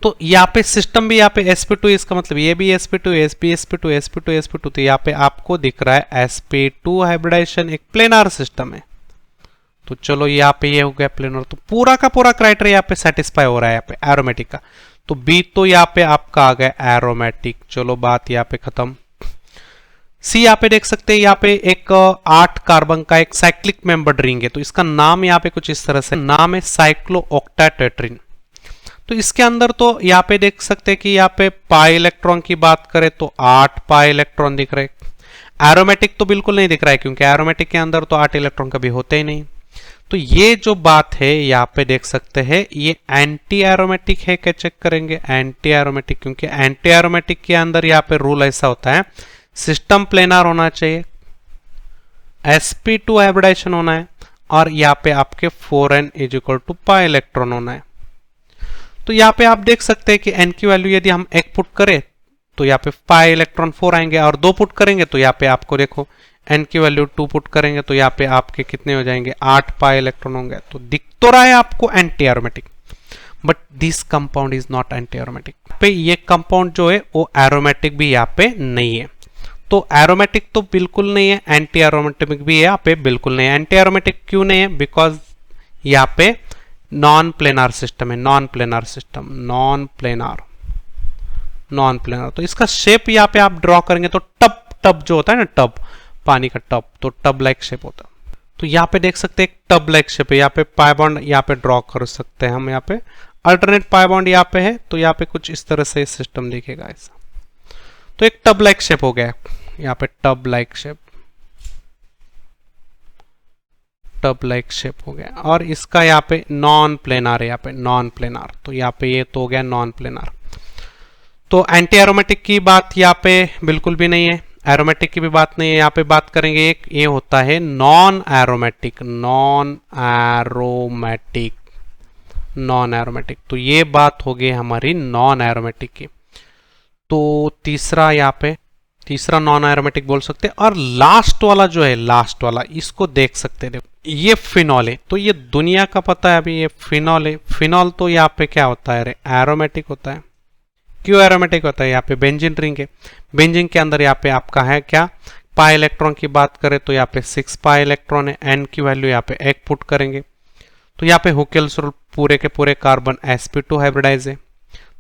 तो यहाँ पे सिस्टम भी यहाँ पे sp2, इसका मतलब ये भी sp2 sp2 sp2 sp2, तो यहाँ पे आपको दिख रहा है sp2 हाइब्रिडाइजेशन एक प्लेनार सिस्टम है। तो चलो यहाँ पे ये हो गया प्लेनर, तो पूरा का पूरा क्राइटेरिया यहाँ पे सेटिस्फाई हो रहा है यहाँ पे एरोमेटिक का। तो बी तो यहाँ पे आपका आ गया एरोमेटिक। चलो बात यहाँ पे खत्म। सी यहाँ पे देख सकते हैं यहाँ पे एक 8 कार्बन का एक साइक्लिक मेंबर्ड रिंग है। तो इसका नाम यहाँ पे कुछ इस तरह से नाम है साइक्लोऑक्टेट्रेट्रिन। तो इसके अंदर तो यहाँ पे देख सकते हैं कि यहाँ पे पाई इलेक्ट्रॉन की बात करें तो 8 पाई इलेक्ट्रॉन दिख रहे। एरोमेटिक तो बिल्कुल नहीं दिख रहा है, क्योंकि एरोमेटिक के अंदर तो 8 इलेक्ट्रॉन कभी होते ही नहीं। तो ये जो बात है यहाँ पे देख सकते हैं ये एंटी एरोमेटिक है क्या, चेक करेंगे एंटी एरोमेटिक, क्योंकि एंटी एरोमेटिक के अंदर यहाँ पे रूल ऐसा होता है सिस्टम प्लेनार होना चाहिए, sp2 हाइब्रिडाइजेशन होना है और यहाँ पे आपके 4n is equal to pi electron होना है। तो यहाँ पे आप देख सकते हैं कि n की वैल्यू यदि हम 1 पुट करें तो यहाँ पे पाई इलेक्ट्रॉन 4 आएंगे, और 2 पुट करेंगे तो यहाँ पे आपको देखो n की वैल्यू 2 पुट करेंगे तो यहाँ पे आपके कितने हो जाएंगे 8 पाई इलेक्ट्रॉन होंगे। तो दिख तो रहा है आपको anti aromatic, but this compound is not anti aromatic. पे ये कंपाउंड जो है वो एरोमेटिक भी यहाँ पे नहीं है। तो एरोमेटिक तो बिल्कुल नहीं है, एंटी एरोमेटिक भी यहाँ पे बिल्कुल नहीं है। एंटी एरोमेटिक क्यों नहीं है, बिकॉज यहाँ पे नॉन प्लेनार सिस्टम है, non planar system, non planar. तो इसका शेप यहाँ पे आप ड्रॉ करेंगे तो टब जो होता है ना, टब पानी का टब, तो टब लाइक शेप होता है। तो यहाँ पे देख सकते हैं एक टब लाइक शेप है, यहाँ पे पाई बॉन्ड यहाँ पे ड्रॉ कर सकते हैं हम। यहाँ पे अल्टरनेट पाई बॉन्ड यहाँ पे है, तो यहाँ पे कुछ इस तरह से सिस्टम दिखेगा ऐसा। तो एक टब लाइक शेप हो गया यहाँ पे, टब लाइक शेप हो गया। और इसका यहाँ पे नॉन प्लेनार है, यहाँ पे नॉन प्लेनार, तो यहाँ पे ये तो हो गया नॉन प्लेनार। तो एंटी एरोमेटिक की बात यहाँ पे बिल्कुल भी नहीं है, एरोमेटिक की भी बात नहीं है। यहाँ पे बात करेंगे एक ये होता है नॉन एरोमेटिक। तो ये बात हो गई हमारी नॉन एरोमेटिक की। तो तीसरा नॉन एरोमेटिक बोल सकते हैं। और लास्ट वाला जो है, लास्ट वाला इसको देख सकते हैं, देखो ये फिनॉल है। तो ये दुनिया का पता है अभी, ये फिनॉल है। फिनॉल तो यहाँ पे क्या होता है, एरोमेटिक होता है। क्यों एरोमेटिक होता है, यहाँ पे बेंजीन रिंग है, बेंजीन के अंदर यहाँ पे आपका है क्या पाई इलेक्ट्रॉन की बात करें तो यहाँ पे 6 पाई इलेक्ट्रॉन है। n की वैल्यू यहाँ पे 1 पुट करेंगे तो यहाँ पे हुकेल्स रूल पूरे के पूरे कार्बन sp2 हाइब्रिडाइज है।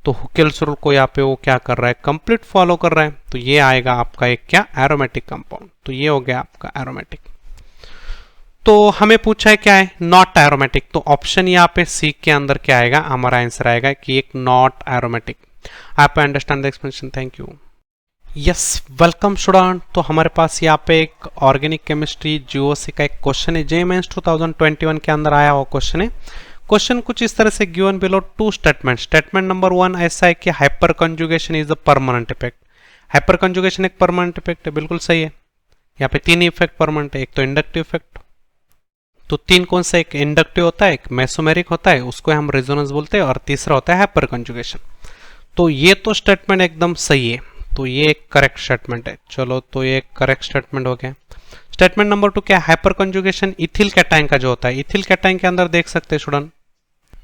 तो हुकेल्स रूल को यहाँ पे वो क्या कर रहा है, कंप्लीट फॉलो कर रहा है। तो ये आएगा आपका एक क्या एरोमेटिक कंपाउंड। तो ये हो गया आपका एरोमेटिक। तो हमें पूछा है क्या है, नॉट एरोमेटिक। तो ऑप्शन यहाँ पे सी के अंदर क्या आएगा, हमारा आंसर आएगा कि एक नॉट एरोमेटिक। आप understand the explanation, thank you. Yes, welcome student. तो हमारे पास यहाँ पे एक ऑर्गेनिक केमिस्ट्री जीओसी का एक क्वेश्चन है, जे मेंस 2021 के अंदर आया हुआ क्वेश्चन है। क्वेश्चन कुछ इस तरह से, given below 2 statement. Statement number 1 ऐसा है कि hyper conjugation is the permanent effect. Hyper conjugation एक परमानेंट इफेक्ट है, बिल्कुल सही है। यहाँ पे 3 इफेक्ट परमानेंट है, एक तो इंडक्टिव इफेक्ट। तो 3 कौन सा, एक इंडक्टिव होता है, एक मेसोमेरिक होता है, उसको हम रेजोनेंस बोलते हैं, और तीसरा होता है हाइपर कंजुगेशन। तो ये तो स्टेटमेंट एकदम सही है, तो ये एक करेक्ट स्टेटमेंट है। चलो तो ये करेक्ट स्टेटमेंट हो गया। स्टेटमेंट नंबर 2 क्या है, हाइपर कंजुगेशन इथिल कैटायन का जो होता है। इथिल कैटायन के अंदर देख सकते हैं स्टूडेंट,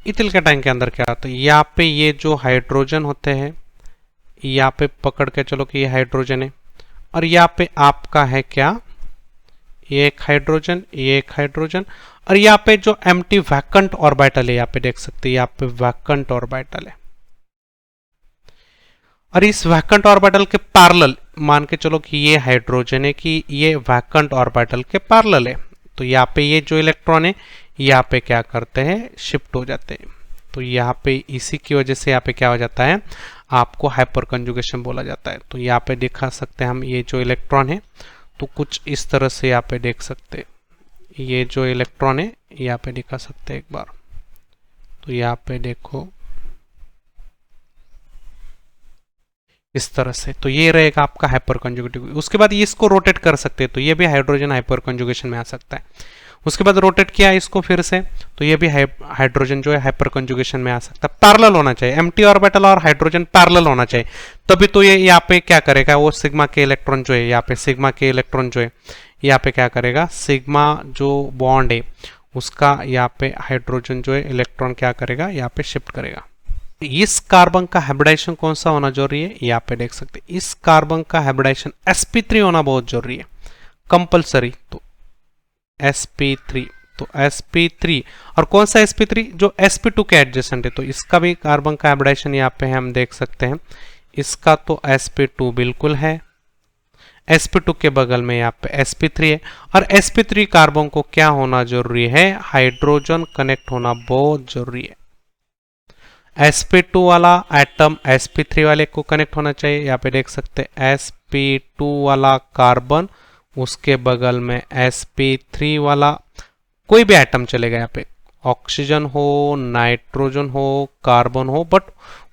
इथिल कैटायन के अंदर क्या होता है, यहाँ पे ये जो हाइड्रोजन होते हैं, यहाँ पे पकड़ के चलो कि ये हाइड्रोजन है, और यहाँ पे आपका है क्या, ये एक हाइड्रोजन, ये एक हाइड्रोजन, और यहाँ पे जो एम्प्टी वैकेंट ऑर्बिटल है, यहाँ पे देख सकते हैं, यहाँ पे वैकेंट ऑर्बिटल है, और इस वैकेंट ऑर्बिटल के पैरेलल मान के चलो कि ये हाइड्रोजन है, कि ये वैकेंट ऑर्बिटल के पैरेलल है, तो यहाँ पे ये जो इलेक्ट्रॉन है यहाँ पे क्या करते हैं, शिफ्ट हो जाते हैं। तो यहाँ पे इसी की वजह से यहाँ पे क्या हो जाता है, आपको हाइपर कंजुगेशन बोला जाता है। तो यहाँ पे दिखा सकते हैं हम, ये जो इलेक्ट्रॉन है तो कुछ इस तरह से यहाँ पे देख सकते हैं, ये जो इलेक्ट्रॉन है यहाँ पे दिखा सकते हैं एक बार, तो यहाँ पे देखो इस तरह से, तो ये रहेगा आपका हाइपर कंजुगेटिव। उसके बाद ये इसको रोटेट कर सकते हैं, तो ये भी हाइड्रोजन हाइपर कंजुगेशन में आ सकता है। उसके बाद रोटेट किया इसको फिर से, तो ये भी हाइड्रोजन जो है हाइपर कंजुगेशन में आ सकता है। पैरेलल होना चाहिए, एम्प्टी ऑर्बिटल और हाइड्रोजन पैरेलल होना चाहिए, तभी तो ये यहाँ पे क्या करेगा, वो सिग्मा के इलेक्ट्रॉन जो है, यहाँ पे सिग्मा के इलेक्ट्रॉन जो है यहाँ पे क्या करेगा, सिग्मा जो बॉन्ड है उसका यहाँ पे हाइड्रोजन जो है इलेक्ट्रॉन क्या करेगा, यहाँ पे शिफ्ट करेगा। इस कार्बन का हाइब्रिडाइजेशन कौन सा होना जरूरी है, यहाँ पे देख सकते हैं, इस कार्बन का हाइब्रिडाइजेशन sp3 होना बहुत जरूरी है, कंपलसरी। तो sp3, तो sp3, और कौन सा sp3, जो sp2 के एडजेसेंट है, तो इसका भी कार्बन का हाइब्रिडाइजेशन यहाँ पे हम देख सकते हैं, इसका तो sp2 बिल्कुल है, sp2 के बगल में यहाँ पे sp3 है, और sp3 कार्बन को क्या होना जरूरी है, हाइड्रोजन कनेक्ट होना बहुत जरूरी है। sp2 वाला एटम sp3 वाले को कनेक्ट होना चाहिए, यहाँ पे देख सकते हैं sp2 वाला कार्बन, उसके बगल में sp3 वाला कोई भी एटम चलेगा, यहाँ पे ऑक्सीजन हो, नाइट्रोजन हो, कार्बन हो, बट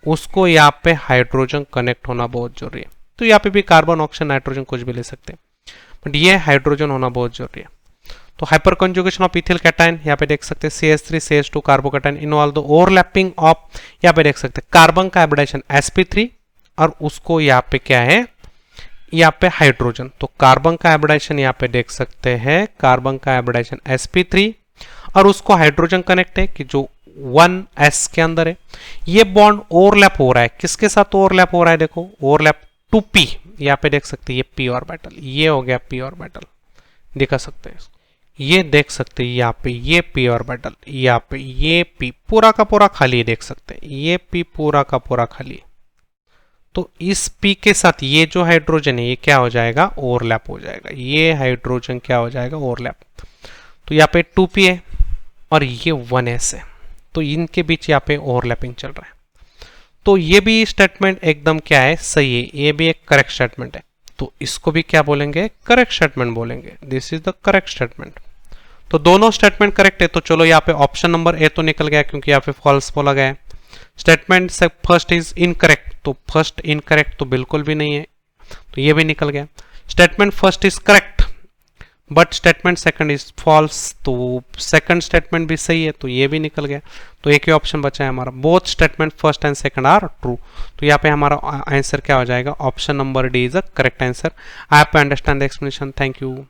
उसको यहाँ पे हाइड्रोजन कनेक्ट होना बहुत जरूरी है। तो यहाँ पे भी कार्बन, ऑक्सीजन, नाइट्रोजन कुछ भी ले सकते हैं, बट ये हाइड्रोजन होना बहुत जरूरी है। तो hyper conjugation of ethyl cation, यहाँ पे देख सकते हैं CH3 CH2 carbocation involve the overlapping of, यहाँ पे देख सकते हैं कार्बन का हाइब्रिडाइजेशन sp3, और उसको यहाँ पे क्या है, यहाँ पे हाइड्रोजन, तो कार्बन का हाइब्रिडाइजेशन यहाँ पे देख सकते हैं, कार्बन का हाइब्रिडाइजेशन sp3, और उसको हाइड्रोजन कनेक्ट है कि जो 1s के अंदर है। ये बॉन्ड ओवरलैप हो रहा है, किसके साथ ओवरलैप हो रहा है, देखो ओवरलैप 2p, यहाँ पे देख सकते हैं ये p ऑर्बिटल, ये हो गया p ऑर्बिटल, दिखा सकते हैं, ये देख सकते हैं यहाँ पे ये p ऑर्बिटल, यहाँ पे ये p पूरा का पूरा खाली है, देख सकते हैं ये p पूरा का पूरा खाली है। तो इस p के साथ ये जो हाइड्रोजन है ये क्या हो जाएगा, ओवरलैप हो जाएगा, ये हाइड्रोजन क्या हो जाएगा, ओवरलैप। तो यहाँ पे 2p है और ये 1s है, तो इनके बीच यहाँ पे ओवरलैपिंग चल रहा है। तो ये भी स्टेटमेंट एकदम क्या है, सही है, ये भी एक करेक्ट स्टेटमेंट है, तो इसको भी क्या बोलेंगे, करेक्ट स्टेटमेंट बोलेंगे, this is the correct statement. तो दोनों स्टेटमेंट करेक्ट है, तो चलो यहाँ पे ऑप्शन नंबर ए तो निकल गया क्योंकि यहाँ पे फॉल्स बोला गया है। स्टेटमेंट से फर्स्ट इज इनकरेक्ट, तो फर्स्ट इनकरेक्ट तो बिल्कुल भी नहीं है, तो ये भी निकल गया। Statement first is correct but statement second is false, तो सेकंड स्टेटमेंट भी सही है, तो ये भी निकल गया। तो एक ही ऑप्शन बचा है हमारा, both statement first and second are true, तो यहाँ पे हमारा आंसर क्या हो जाएगा, option number D is the correct answer. I have to understand the explanation, thank you.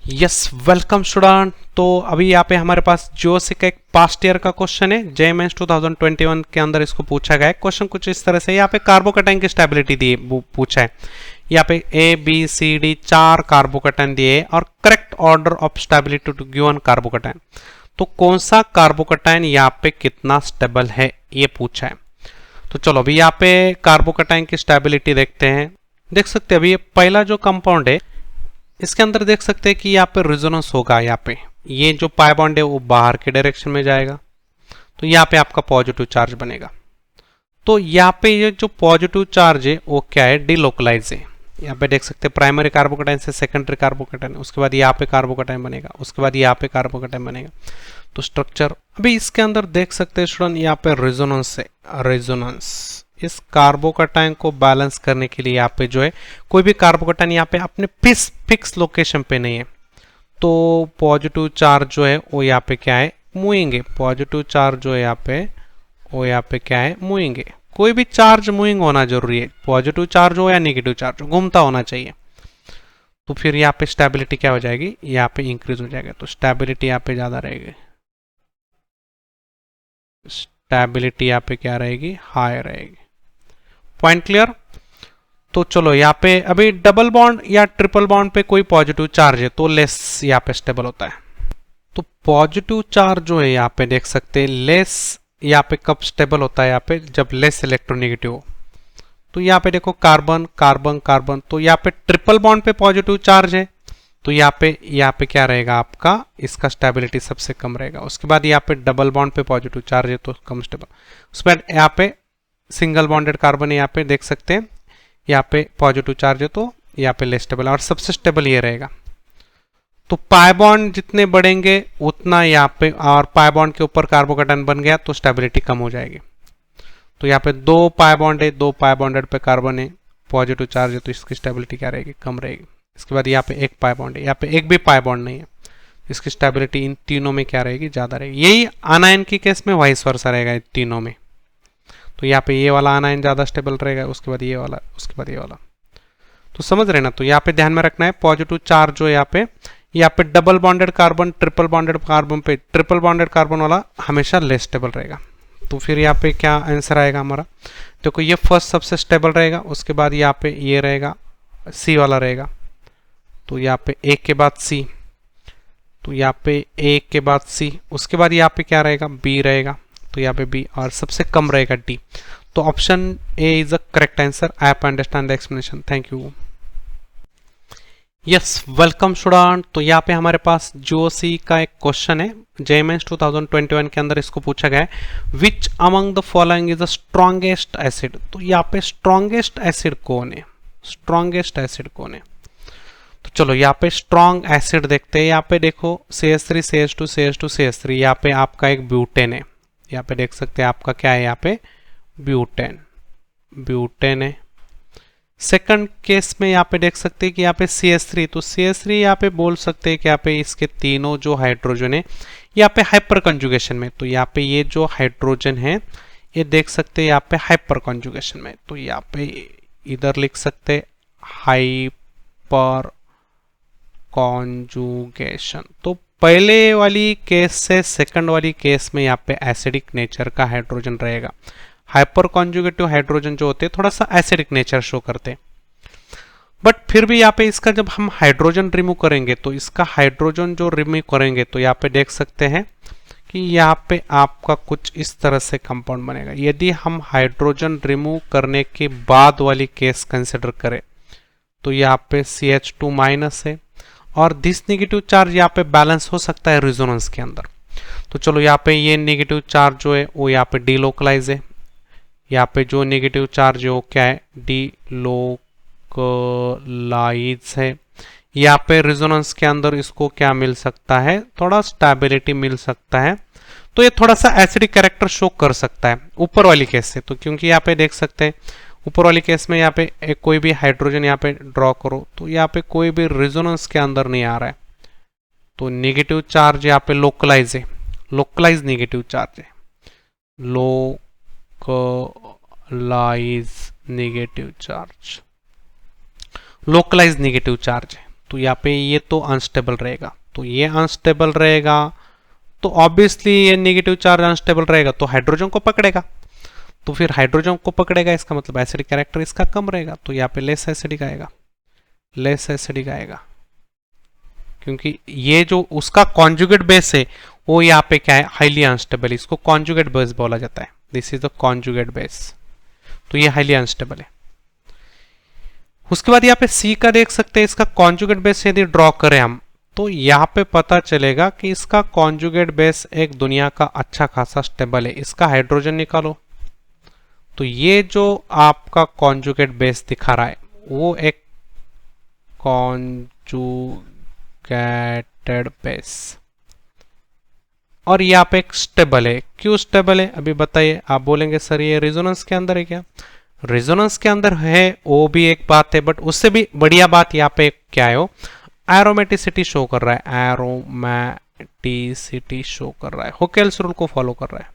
Yes, welcome student. तो अभी यहाँ पे हमारे पास जियोसी का एक पास्ट ईयर का क्वेश्चन है, JMS 2021 के अंदर इसको पूछा गया है। क्वेश्चन कुछ इस तरह से, यहाँ पे कार्बोकैटायन की स्टेबिलिटी दी पूछा है, यहाँ पे ABCD 4 कार्बोकैटायन दिए और correct order of stability to given carbocation, तो कौन सा कार्बोकैटायन यहाँ पे कितना स्टेबल है ये पूछा है। तो चलो अभी यहाँ पे कार्बोकैटायन की स्टेबिलिटी देखते हैं। देख सकते हैं अभी ये पहला जो कंपाउंड है इसके अंदर देख सकते हैं कि यहाँ पे रेजोनेंस होगा, यहाँ पे ये जो पाई बॉन्ड है वो बाहर के डायरेक्शन में जाएगा, तो यहाँ पे आपका पॉजिटिव चार्ज बनेगा। तो यहाँ पे ये जो पॉजिटिव चार्ज है वो क्या है, डिलोकलाइज है। यहाँ पे देख सकते हैं प्राइमरी कार्बोकैटायन से सेकेंडरी कार्बोकैटायन, उसके बाद यहाँ पे कार्बोकैटायन बनेगा, उसके बाद यहाँ पे कार्बोकैटायन बनेगा। तो स्ट्रक्चर अभी इसके अंदर देख सकते हैं स्टूडेंट, यहाँ पे रेजोनेंस है, रेजोनेंस इस कार्बोकैटायन को बैलेंस करने के लिए यहाँ पे जो है कोई भी कार्बोकैटायन यहाँ पे अपने फिक्स लोकेशन पे नहीं है, तो पॉजिटिव चार्ज जो है वो यहाँ पे क्या है, मूविंग है। पॉजिटिव चार्ज जो है यहाँ पे वो यहाँ पे क्या है, मूविंग है। कोई भी चार्ज मूविंग होना जरूरी है, पॉजिटिव चार्ज हो या नेगेटिव चार्ज हो, घूमता होना चाहिए। तो फिर यहाँ पे स्टेबिलिटी क्या हो जाएगी, यहाँ पे इंक्रीज हो जाएगा, तो स्टेबिलिटी यहाँ पे ज्यादा रहेगी, स्टेबिलिटी यहाँ पे क्या रहेगी, हाई रहेगी। Point clear. तो चलो यहाँ पे अभी डबल बॉन्ड या ट्रिपल बॉन्ड पे कोई पॉजिटिव चार्ज है तो लेस यहाँ पे स्टेबल होता है। तो पॉजिटिव चार्ज जो है यहाँ पे देख सकते हैं लेस, यहाँ पे कब स्टेबल होता है, यहाँ पे जब लेस इलेक्ट्रोनेगेटिव हो। तो यहाँ पे देखो कार्बन कार्बन कार्बन, तो यहाँ पे ट्रिपल बॉन्ड पे पॉजिटिव चार्ज है, तो यहाँ पे क्या रहेगा आपका, इसका स्टेबिलिटी सबसे कम रहेगा। उसके बाद यहाँ पे डबल बॉन्ड पे पॉजिटिव चार्ज है तो कम स्टेबल। उसके बाद यहाँ पे सिंगल बॉन्डेड कार्बन है, यहाँ पे देख सकते हैं यहाँ पे पॉजिटिव चार्ज है तो यहाँ पे लेस स्टेबल, और सबसे स्टेबल ये रहेगा। तो पाई बॉन्ड जितने बढ़ेंगे उतना यहाँ पे, और पाई बॉन्ड के ऊपर कार्बोकेटन बन गया तो स्टेबिलिटी कम हो जाएगी। तो यहाँ पे 2 पाई बॉन्ड है, 2 पाई बॉन्डेड पे कार्बन है, पॉजिटिव चार्ज है तो इसकी स्टेबिलिटी क्या रहेगी, कम रहेगी। इसके बाद यहाँ पे 1 पाई बॉन्ड है, यहाँ पे एक भी पाई बॉन्ड नहीं है, इसकी स्टेबिलिटी इन तीनों में क्या रहेगी, ज्यादा रहेगी। यही आनायन की केस में वाइस वर्सा रहेगा इन तीनों में। तो यहाँ पे ये वाला आनायन ज्यादा स्टेबल रहेगा, उसके बाद ये वाला, उसके बाद ये वाला। तो समझ रहे ना। तो यहाँ पे ध्यान में रखना है पॉजिटिव चार्ज जो यहाँ पे double bonded carbon triple bonded carbon पे, ट्रिपल बॉन्डेड कार्बन वाला हमेशा लेस स्टेबल रहेगा। तो फिर यहाँ पे क्या आंसर आएगा हमारा, देखो ये फर्स्ट सबसे स्टेबल रहेगा, उसके बाद यहाँ पे ये रहेगा सी वाला रहेगा, तो यहाँ पे एक के बाद सी, तो यहाँ पे एक के बाद सी, उसके बाद यहाँ पे क्या रहेगा, बी रहेगा, तो यहाँ पे बी, और सबसे कम रहेगा डी। तो option A is the correct answer. I have understand the explanation, thank you. Yes, welcome student. तो यहाँ पे हमारे पास जीओसी का एक क्वेश्चन है, जेएमएस 2021 के अंदर इसको पूछा गया है, which among the following is the strongest acid. तो यहाँ पे स्ट्रॉन्गेस्ट एसिड कौन है, स्ट्रॉन्गेस्ट एसिड कौन है। तो चलो यहाँ पे स्ट्रॉन्ग एसिड देखते हैं। यहाँ पे देखो CH3 CH2 CH2 CH3, यहाँ पे आपका एक ब्यूटेन है, यहाँ पे देख सकते हैं आपका क्या है, यहाँ पे ब्यूटेन, ब्यूटेन है। सेकंड केस में यहाँ पे देख सकते हैं कि यहाँ पे CH3, तो CH3 यहाँ पे बोल सकते हैं कि यहाँ पे इसके तीनों जो हाइड्रोजन है यहाँ पे हाइपर कंजुगेशन में, तो यहाँ पे ये जो हाइड्रोजन है ये देख सकते हैं यहाँ पे हाइपर कंजुगेशन में, तो यहाँ पे इधर लिख सकते हैं हाइपर कॉन्जुगेशन। तो पहले वाली केस से सेकंड वाली केस में यहाँ पे एसिडिक नेचर का हाइड्रोजन रहेगा। हाइपर कॉन्जुगेटिव हाइड्रोजन जो होते हैं थोड़ा सा एसिडिक नेचर शो करते हैं, बट फिर भी यहाँ पे इसका जब हम हाइड्रोजन रिमूव करेंगे तो इसका हाइड्रोजन जो रिमूव करेंगे तो यहाँ पे देख सकते हैं कि यहाँ पे आपका कुछ इस तरह से कंपाउंड बनेगा। यदि हम हाइड्रोजन रिमूव करने के बाद वाली केस कंसिडर करें तो यहाँ पे CH2 माइनस है, और दिस नेगेटिव चार्ज यहाँ पे बैलेंस हो सकता है रिजोनेंस के अंदर। तो चलो यहाँ पे ये नेगेटिव चार्ज जो है वो यहाँ पे डीलोकलाइज है, यहाँ पे जो नेगेटिव चार्ज है वो क्या है, डीलोकलाइज है। यहाँ पे रिजोनेंस के अंदर इसको क्या मिल सकता है, थोड़ा स्टेबिलिटी मिल सकता है, तो ये थोड़ा सा एसिडिक कैरेक्टर शो कर सकता है ऊपर वाली केस से। तो क्योंकि यहाँ पे देख सकते हैं ऊपर वाली केस में यहाँ पे एक कोई भी हाइड्रोजन यहाँ पे ड्रॉ करो तो यहाँ पे कोई भी रिजोनेंस के अंदर नहीं आ रहा है, तो नेगेटिव चार्ज यहाँ पे लोकलाइज है, लोकलाइज नेगेटिव चार्ज है, localise negative charge, localise negative charge है। तो यहाँ पे ये तो अनस्टेबल रहेगा, तो ये अनस्टेबल रहेगा, तो ऑब्वियसली ये नेगेटिव चार्ज अनस्टेबल रहेगा तो हाइड्रोजन को पकड़ेगा, तो फिर हाइड्रोजन को पकड़ेगा इसका मतलब एसिडिक कैरेक्टर इसका कम रहेगा, तो यहाँ पे लेस एसिडिक आएगा, लेस एसिडिक आएगा, क्योंकि ये जो उसका कॉन्जुगेट बेस है वो यहाँ पे क्या है, हाईली अनस्टेबल, इसको कॉन्जुगेट बेस बोला जाता है, this is the conjugate base, तो ये हाईली अनस्टेबल है। उसके बाद यहाँ पे सी का देख सकते हैं, इसका कॉन्जुगेट बेस यदि ड्रॉ करें हम तो यहाँ पे पता चलेगा कि इसका कॉन्जुगेट बेस एक दुनिया का अच्छा खासा स्टेबल है। इसका हाइड्रोजन निकालो तो ये जो आपका कॉन्जुगेट बेस दिखा रहा है वो एक कॉन्जुगेटेड बेस, और यहाँ पे एक स्टेबल है। क्यों स्टेबल है अभी बताइए, आप बोलेंगे सर ये रेजोनेंस के अंदर है क्या, रेजोनेंस के अंदर है वो भी एक बात है, बट उससे भी बढ़िया बात यहाँ पे क्या है, वो एरोमेटिसिटी शो कर रहा है, एरोमेटिसिटी शो कर रहा है, होकेल्स रूल को फॉलो कर रहा है,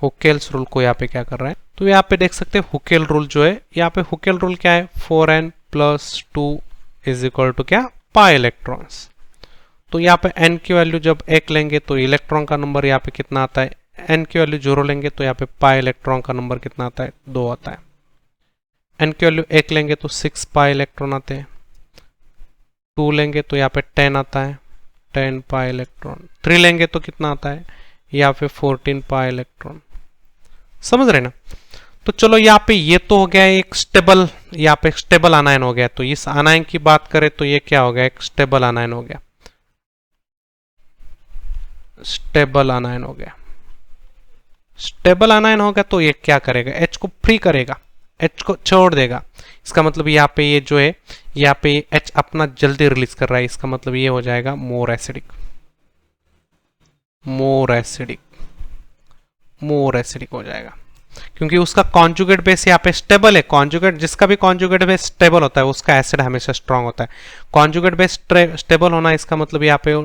हुकेल्स रूल को यहाँ पे क्या कर रहा है, तो यहाँ पे देख सकते हैं हुकेल रूल जो है, यहाँ पे हुकेल रूल क्या है, 4n + 2 इज इक्वल टू क्या, पाई इलेक्ट्रॉन्स। तो यहाँ पे n की वैल्यू जब 1 लेंगे तो इलेक्ट्रॉन का नंबर यहाँ पे कितना आता है, n की वैल्यू 0 लेंगे तो यहाँ पे पाई इलेक्ट्रॉन का नंबर कितना आता है, 2 आता है। n की वैल्यू 1 लेंगे तो 6 पाई इलेक्ट्रॉन आते हैं, 2 लेंगे तो यहाँ पे 10 आता है, 10 पाई इलेक्ट्रॉन, 3 लेंगे तो कितना आता है, यहाँ पे 14 पाई इलेक्ट्रॉन। समझ रहे ना। तो चलो यहाँ पे ये तो हो गया एक स्टेबल, यहाँ पे स्टेबल आनायन हो गया। तो इस आनायन की बात करें तो ये क्या हो गया, एक स्टेबल आनायन हो गया, स्टेबल आनायन हो गया। स्टेबल आनायन हो गया तो ये क्या करेगा, H को फ्री करेगा, H को छोड़ देगा। इसका मतलब यहाँ पे ये जो है, यहाँ पे H अपना जल्दी रिलीज कर रहा है, इसका मतलब ये हो जाएगा more acidic, more acidic, more acidic हो जाएगा, क्योंकि उसका कॉन्जुगेट बेस यहाँ पे स्टेबल है। कॉन्जुगेट, जिसका भी कॉन्जुगेट बेस स्टेबल होता है उसका एसिड हमेशा स्ट्रांग होता है। कॉन्जुगेट बेस स्टेबल होना, इसका मतलब यहाँ पे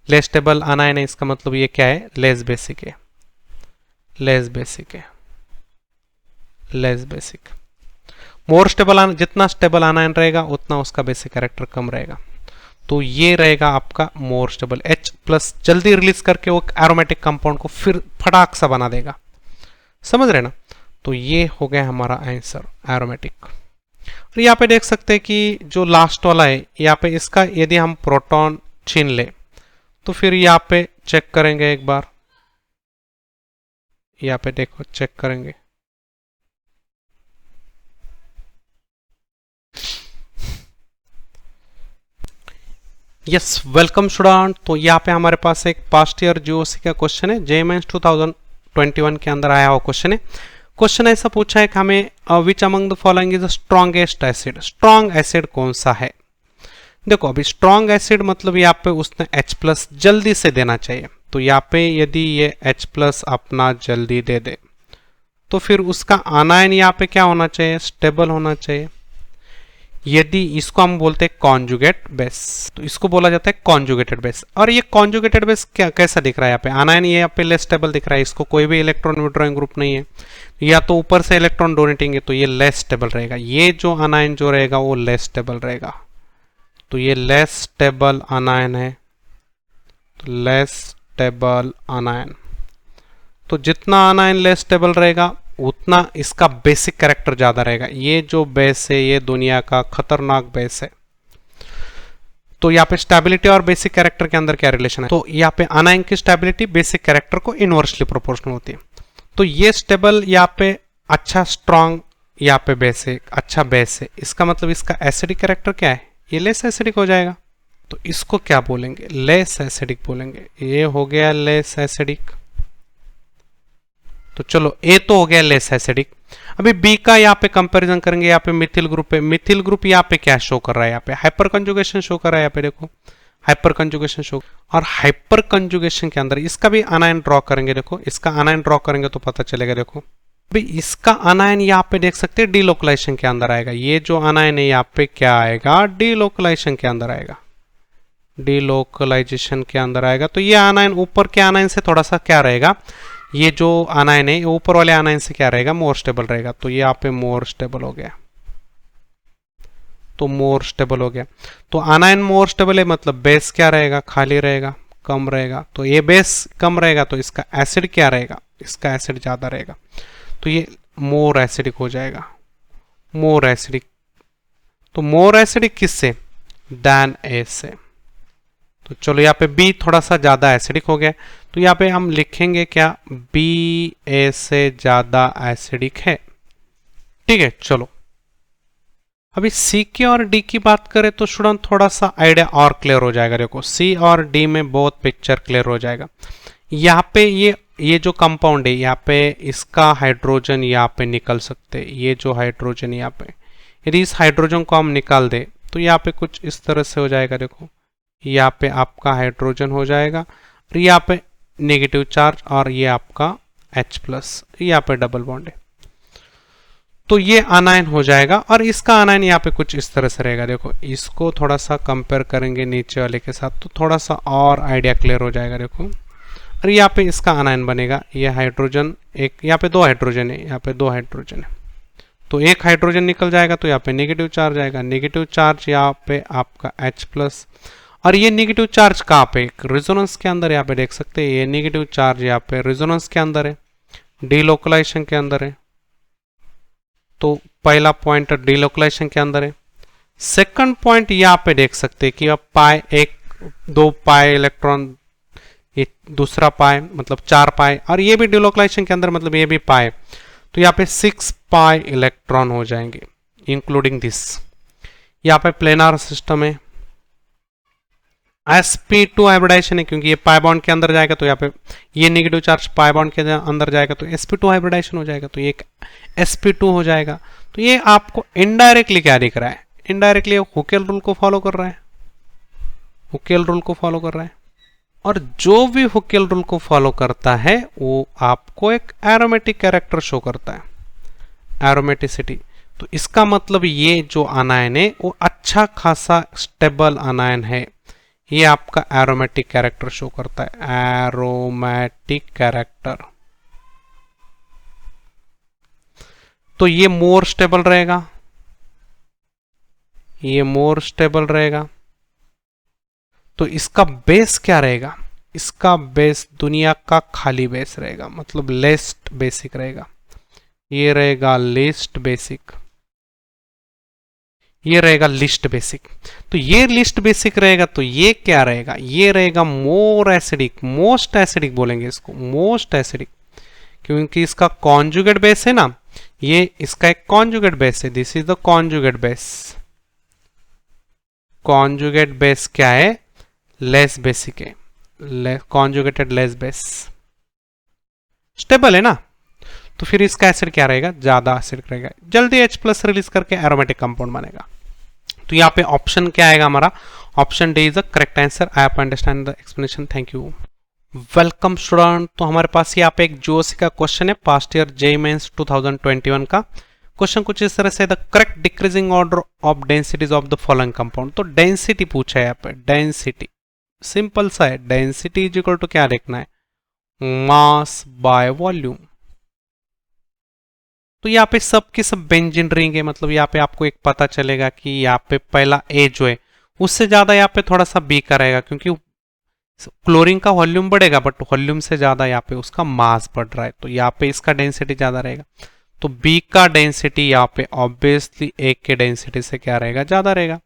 लेस स्टेबल आनायन है, इसका मतलब ये क्या है, लेस बेसिक है, लेस बेसिक है, लेस बेसिक। मोर स्टेबल, जितना स्टेबल आनायन रहेगा उतना उसका बेसिक कैरेक्टर कम रहेगा। तो ये रहेगा आपका मोर स्टेबल। H+ जल्दी रिलीज करके वो एरोमेटिक कंपाउंड को फिर फटाक सा बना देगा। समझ रहे ना। तो ये हो गया हमारा आंसर एरोमेटिक। और यहाँ पे देख सकते हैं कि जो लास्ट वाला है, यहाँ पे इसका यदि हम प्रोटॉन छीन ले तो फिर यहाँ पे चेक करेंगे एक बार, यहाँ पे देखो चेक करेंगे, यस वेलकम स्टूडेंट। तो यहाँ पे हमारे पास एक पास्ट ईयर जीओसी का क्वेश्चन है, JEE 2021 के अंदर आया हुआ क्वेश्चन है। क्वेश्चन ऐसा पूछा है कि हमें which among the following is the strongest acid, strong acid कौन सा है। देखो अभी स्ट्रॉन्ग एसिड मतलब यहाँ पे उसने H+ जल्दी से देना चाहिए। तो यहाँ पे यदि ये H+ अपना जल्दी दे दे तो फिर उसका आनायन यहाँ पे क्या होना चाहिए, स्टेबल होना चाहिए। यदि इसको हम बोलते हैं कॉन्जुगेट बेस, तो इसको बोला जाता है कॉन्जुगेटेड बेस। और ये कॉन्जुगेटेड बेस क्या कैसा दिख रहा है, यहाँ पे आनायन ये यहाँ पे लेस स्टेबल दिख रहा है, इसको कोई भी इलेक्ट्रॉन विड्रॉइंग ग्रुप नहीं है, या तो ऊपर से इलेक्ट्रॉन डोनेटिंग है, तो ये लेस स्टेबल रहेगा। ये जो आनायन जो रहेगा वो लेस स्टेबल रहेगा। तो ये लेस स्टेबल आनायन है, तो लेस स्टेबल आनायन। तो जितना आनायन लेस स्टेबल रहेगा उतना इसका बेसिक कैरेक्टर ज्यादा रहेगा। ये जो बेस है ये दुनिया का खतरनाक बेस है। तो यहाँ पे स्टेबिलिटी और बेसिक कैरेक्टर के अंदर क्या रिलेशन है, तो यहाँ पे आनायन की स्टेबिलिटी बेसिक कैरेक्टर को इनवर्सली प्रोपोर्शनल होती है। तो ये स्टेबल यहाँ पे अच्छा स्ट्रॉन्ग यहाँ पे बेस है, अच्छा बेस है, इसका मतलब इसका एसिडिक कैरेक्टर क्या है, ये लेस एसिडिक हो जाएगा। तो इसको क्या बोलेंगे, लेस एसिडिक बोलेंगे। ये हो गया लेस एसिडिक। तो चलो ए तो हो गया लेस एसिडिक। अभी बी का यहाँ पे कंपैरिजन करेंगे। यहाँ पे मिथिल ग्रुप है, मिथिल ग्रुप यहाँ पे क्या शो कर रहा है, यहाँ पे हाइपर कंजुगेशन शो कर रहा है। यहाँ पे देखो हाइपर कंजुगेशन शो, और हाइपर कंजुगेशन के अंदर इसका भी आनायन ड्रॉ करेंगे। देखो इसका आनायन ड्रॉ करेंगे तो पता चलेगा। देखो अभी इसका आनायन यहाँ पे देख सकते हैं डीलोकलाइजेशन के अंदर आएगा। ये जो आनायन है यहाँ पे क्या आएगा, डीलोकलाइजेशन के अंदर आएगा, डीलोकलाइजेशन के अंदर आएगा। तो ये आनायन ऊपर के आनायन से थोड़ा सा क्या रहेगा, ये जो आनायन है ऊपर वाले आनायन से क्या रहेगा, मोर स्टेबल रहेगा। तो ये यहाँ पे मोर स्टेबल हो गया, तो मोर स्टेबल हो गया। तो आनायन मोर स्टेबल है मतलब बेस क्या रहेगा, खाली रहेगा, कम रहेगा। तो ये बेस कम रहेगा तो इसका एसिड क्या रहेगा, इसका एसिड ज्यादा रहेगा। तो ये मोर एसिडिक हो जाएगा, मोर एसिडिक। तो मोर एसिडिक किससे, दैन ए से। तो चलो यहाँ पे बी थोड़ा सा ज्यादा एसिडिक हो गया। तो यहाँ पे हम लिखेंगे क्या, बी ए से ज्यादा एसिडिक है। ठीक है, चलो अभी सी की और डी की बात करें तो स्टूडेंट थोड़ा सा आइडिया और क्लियर हो जाएगा। देखो सी और डी में बहुत पिक्चर क्लियर हो जाएगा। यहाँ पे ये जो कंपाउंड है यहाँ पे इसका हाइड्रोजन यहाँ पे निकल सकते हैं। ये जो हाइड्रोजन यहाँ पे, यदि इस हाइड्रोजन को हम निकाल दे तो यहाँ पे कुछ इस तरह से हो जाएगा। देखो यहाँ पे आपका हाइड्रोजन हो जाएगा और यहाँ पे नेगेटिव चार्ज, और ये आपका H+, यहाँ पे डबल बॉन्ड है। तो ये आनायन हो जाएगा और इसका आनायन यहाँ पे कुछ इस तरह से रहेगा। देखो इसको थोड़ा सा कंपेयर करेंगे नीचे वाले के साथ तो थोड़ा सा और आइडिया क्लियर हो जाएगा। देखो और यहाँ पे इसका अनायन बनेगा, ये हाइड्रोजन एक, यहाँ पे 2 हाइड्रोजन है, यहाँ पे 2 हाइड्रोजन है, तो एक हाइड्रोजन निकल जाएगा, तो यहाँ पे नेगेटिव चार्ज आएगा, नेगेटिव चार्ज यहाँ पे आपका H+। और ये नेगेटिव चार्ज कहाँ पे, रेजोनेंस के अंदर, यहाँ पे देख सकते हैं ये नेगेटिव चार्ज यहाँ पे रेजोनेंस के अंदर है, डीलोकलाइजेशन के अंदर है। तो पहला पॉइंट डीलोकलाइजेशन के अंदर है। सेकंड पॉइंट यहाँ पे देख सकते हैं कि अब पाई 2 पाई इलेक्ट्रॉन, ये दूसरा पाई मतलब 4 पाई, और ये भी डीलोकलाइजेशन के अंदर मतलब ये भी पाई, तो यहाँ पे 6 पाई इलेक्ट्रॉन हो जाएंगे इंक्लूडिंग दिस। यहाँ पे प्लेनार सिस्टम है, sp2 हाइब्रिडाइजेशन है क्योंकि ये पाई बॉन्ड के अंदर जाएगा, तो यहाँ पे ये नेगेटिव चार्ज पाई बॉन्ड के अंदर जाएगा तो sp2 हाइब्रिडाइजेशन हो जाएगा, तो ये एक sp2 हो जाएगा। तो ये आपको इनडायरेक्टली क्या दिख रहा है, इनडायरेक्टली हुकेल रूल को फॉलो कर रहा है, हुकेल रूल को फॉलो कर रहा है। और जो भी हुकेल रूल को फॉलो करता है वो आपको एक एरोमेटिक कैरेक्टर शो करता है, एरोमेटिसिटी। तो इसका मतलब ये जो अनायन है वो अच्छा खासा स्टेबल अनायन है, ये आपका एरोमेटिक कैरेक्टर शो करता है, एरोमेटिक कैरेक्टर। तो ये मोर स्टेबल रहेगा, ये मोर स्टेबल रहेगा। तो इसका बेस क्या रहेगा, इसका बेस दुनिया का खाली बेस रहेगा, मतलब लेस्ट बेसिक रहेगा, ये रहेगा लिस्ट बेसिक, ये रहेगा लिस्ट बेसिक। तो ये लिस्ट बेसिक रहेगा, तो ये क्या रहेगा, ये रहेगा मोर एसिडिक, मोस्ट एसिडिक बोलेंगे इसको, मोस्ट एसिडिक, क्योंकि इसका कॉन्जुगेट बेस है ना, ये इसका एक कॉन्जुगेट बेस है, this is the conjugate base. Conjugate base क्या है, लेस बेसिक है, कॉन्जुगेटेड लेस बेस, स्टेबल है ना, तो फिर इसका एसिड क्या रहेगा, ज्यादा एसिड रहेगा, जल्दी H+ रिलीज करके एरोमेटिक कंपाउंड बनेगा। तो यहाँ पे ऑप्शन क्या आएगा हमारा, option D is the correct answer. I have understand the explanation, thank you. Welcome student, तो हमारे पास यहाँ पे एक जीओसी का क्वेश्चन है, पास्ट ईयर JEE मेंस 2021 का। क्वेश्चन कुछ इस तरह से, the correct decreasing order of densities of the following compound. तो डेंसिटी पूछा है यहाँ पे, डेंसिटी सिंपल सा है, डेंसिटी इज इक्वल टू क्या देखना है, मास बाय वॉल्यूम। तो यहाँ पे सब की सब बेंजीन रिंग है, मतलब यहाँ पे आपको एक पता चलेगा कि यहाँ पे पहला ए जो है उससे ज्यादा यहाँ पे थोड़ा सा बी का रहेगा, क्योंकि क्लोरीन का वॉल्यूम बढ़ेगा बट वॉल्यूम से ज्यादा यहाँ पे उसका मास बढ़ रहा है, तो यहाँ पे इसका डेंसिटी ज्यादा रहेगा। तो बी का डेंसिटी यहाँ पे ऑब्वियसली ए के डेंसिटी से क्या रहेगा, ज्यादा रहेगा।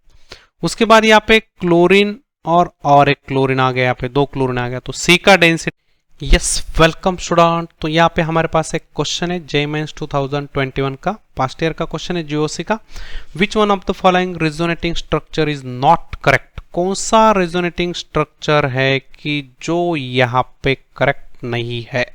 उसके बाद यहाँ पे क्लोरीन और एक क्लोरीन आ गया, यहाँ पे 2 क्लोरीन आ गया, तो सी का डेंसिटी। यस वेलकम स्टूडेंट, तो यहाँ पे हमारे पास एक क्वेश्चन है JEE मेंस 2021 का, पास्ट ईयर का क्वेश्चन है जीओसी का। Which one of the following resonating structure is not correct. कौन सा रेजोनेटिंग स्ट्रक्चर है कि जो यहाँ पे करेक्ट नहीं है।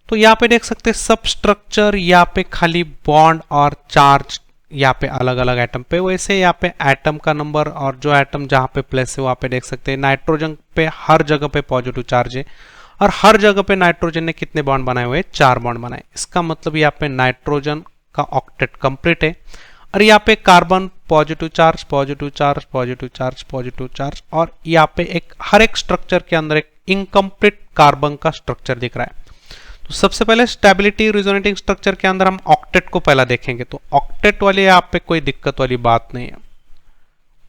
तो यहाँ पे देख सकते हैं सब स्ट्रक्चर, यहाँ पे खाली बॉन्ड और चार्ज यहाँ पे अलग अलग एटम पे, वैसे यहाँ पे एटम का नंबर और जो एटम जहाँ पे प्लेस है वहाँ पे देख सकते हैं नाइट्रोजन पे हर जगह पे पॉजिटिव चार्ज है, और हर जगह पे नाइट्रोजन ने कितने बॉन्ड बनाए हुए, 4 बॉन्ड बनाए। इसका मतलब यहाँ पे नाइट्रोजन का ऑक्टेट कंप्लीट है, और यहाँ पे carbon positive charge positive charge positive charge positive charge, और यहाँ पे एक हर एक स्ट्रक्चर के अंदर एक इनकम्प्लीट कार्बन का स्ट्रक्चर दिख रहा है। तो सबसे पहले स्टेबिलिटी रेजोनेटिंग स्ट्रक्चर के अंदर हम ऑक्टेट को पहला देखेंगे। तो ऑक्टेट वाले यहाँ पे कोई दिक्कत वाली बात नहीं है,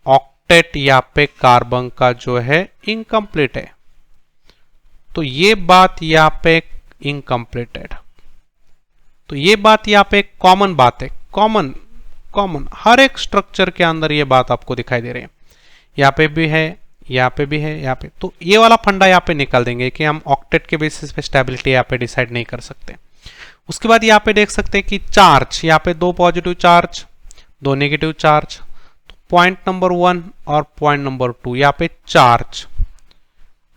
ऑक्टेट यहाँ पे कार्बन का जो है इनकम्प्लीट है, तो ये बात यहाँ पे इनकम्प्लीटेड। तो ये बात यहाँ पे कॉमन बात है, कॉमन हर एक स्ट्रक्चर के अंदर ये बात आपको दिखाई दे रही है, यहाँ पे भी है, यहाँ पे भी है, यहाँ पे। तो ये वाला फंडा यहाँ पे निकाल देंगे कि हम ऑक्टेट के बेसिस पे स्टेबिलिटी यहाँ पे डिसाइड नहीं कर सकते। उसके बाद यहाँ पे देख सकते हैं कि चार्ज, यहाँ पे 2 पॉजिटिव चार्ज 2 नेगेटिव चार्ज, तो पॉइंट नंबर 1 और पॉइंट नंबर 2 यहाँ पे चार्ज।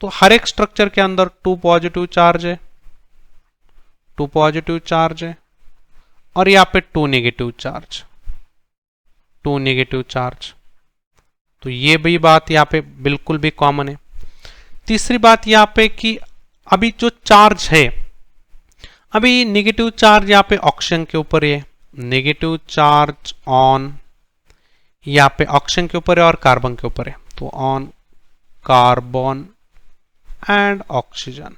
तो हर एक स्ट्रक्चर के अंदर 2 पॉजिटिव चार्ज है, 2 पॉजिटिव चार्ज है, और यहाँ पे 2 नेगेटिव चार्ज, 2 नेगेटिव चार्ज। तो ये भी बात यहाँ पे बिल्कुल भी कॉमन है। तीसरी बात यहाँ पे कि अभी जो चार्ज है, अभी नेगेटिव चार्ज यहाँ पे ऑक्सीजन के ऊपर है, नेगेटिव चार्ज ऑन यहाँ पे ऑक्सीजन के ऊपर है और कार्बन के ऊपर है, तो on carbon and oxygen.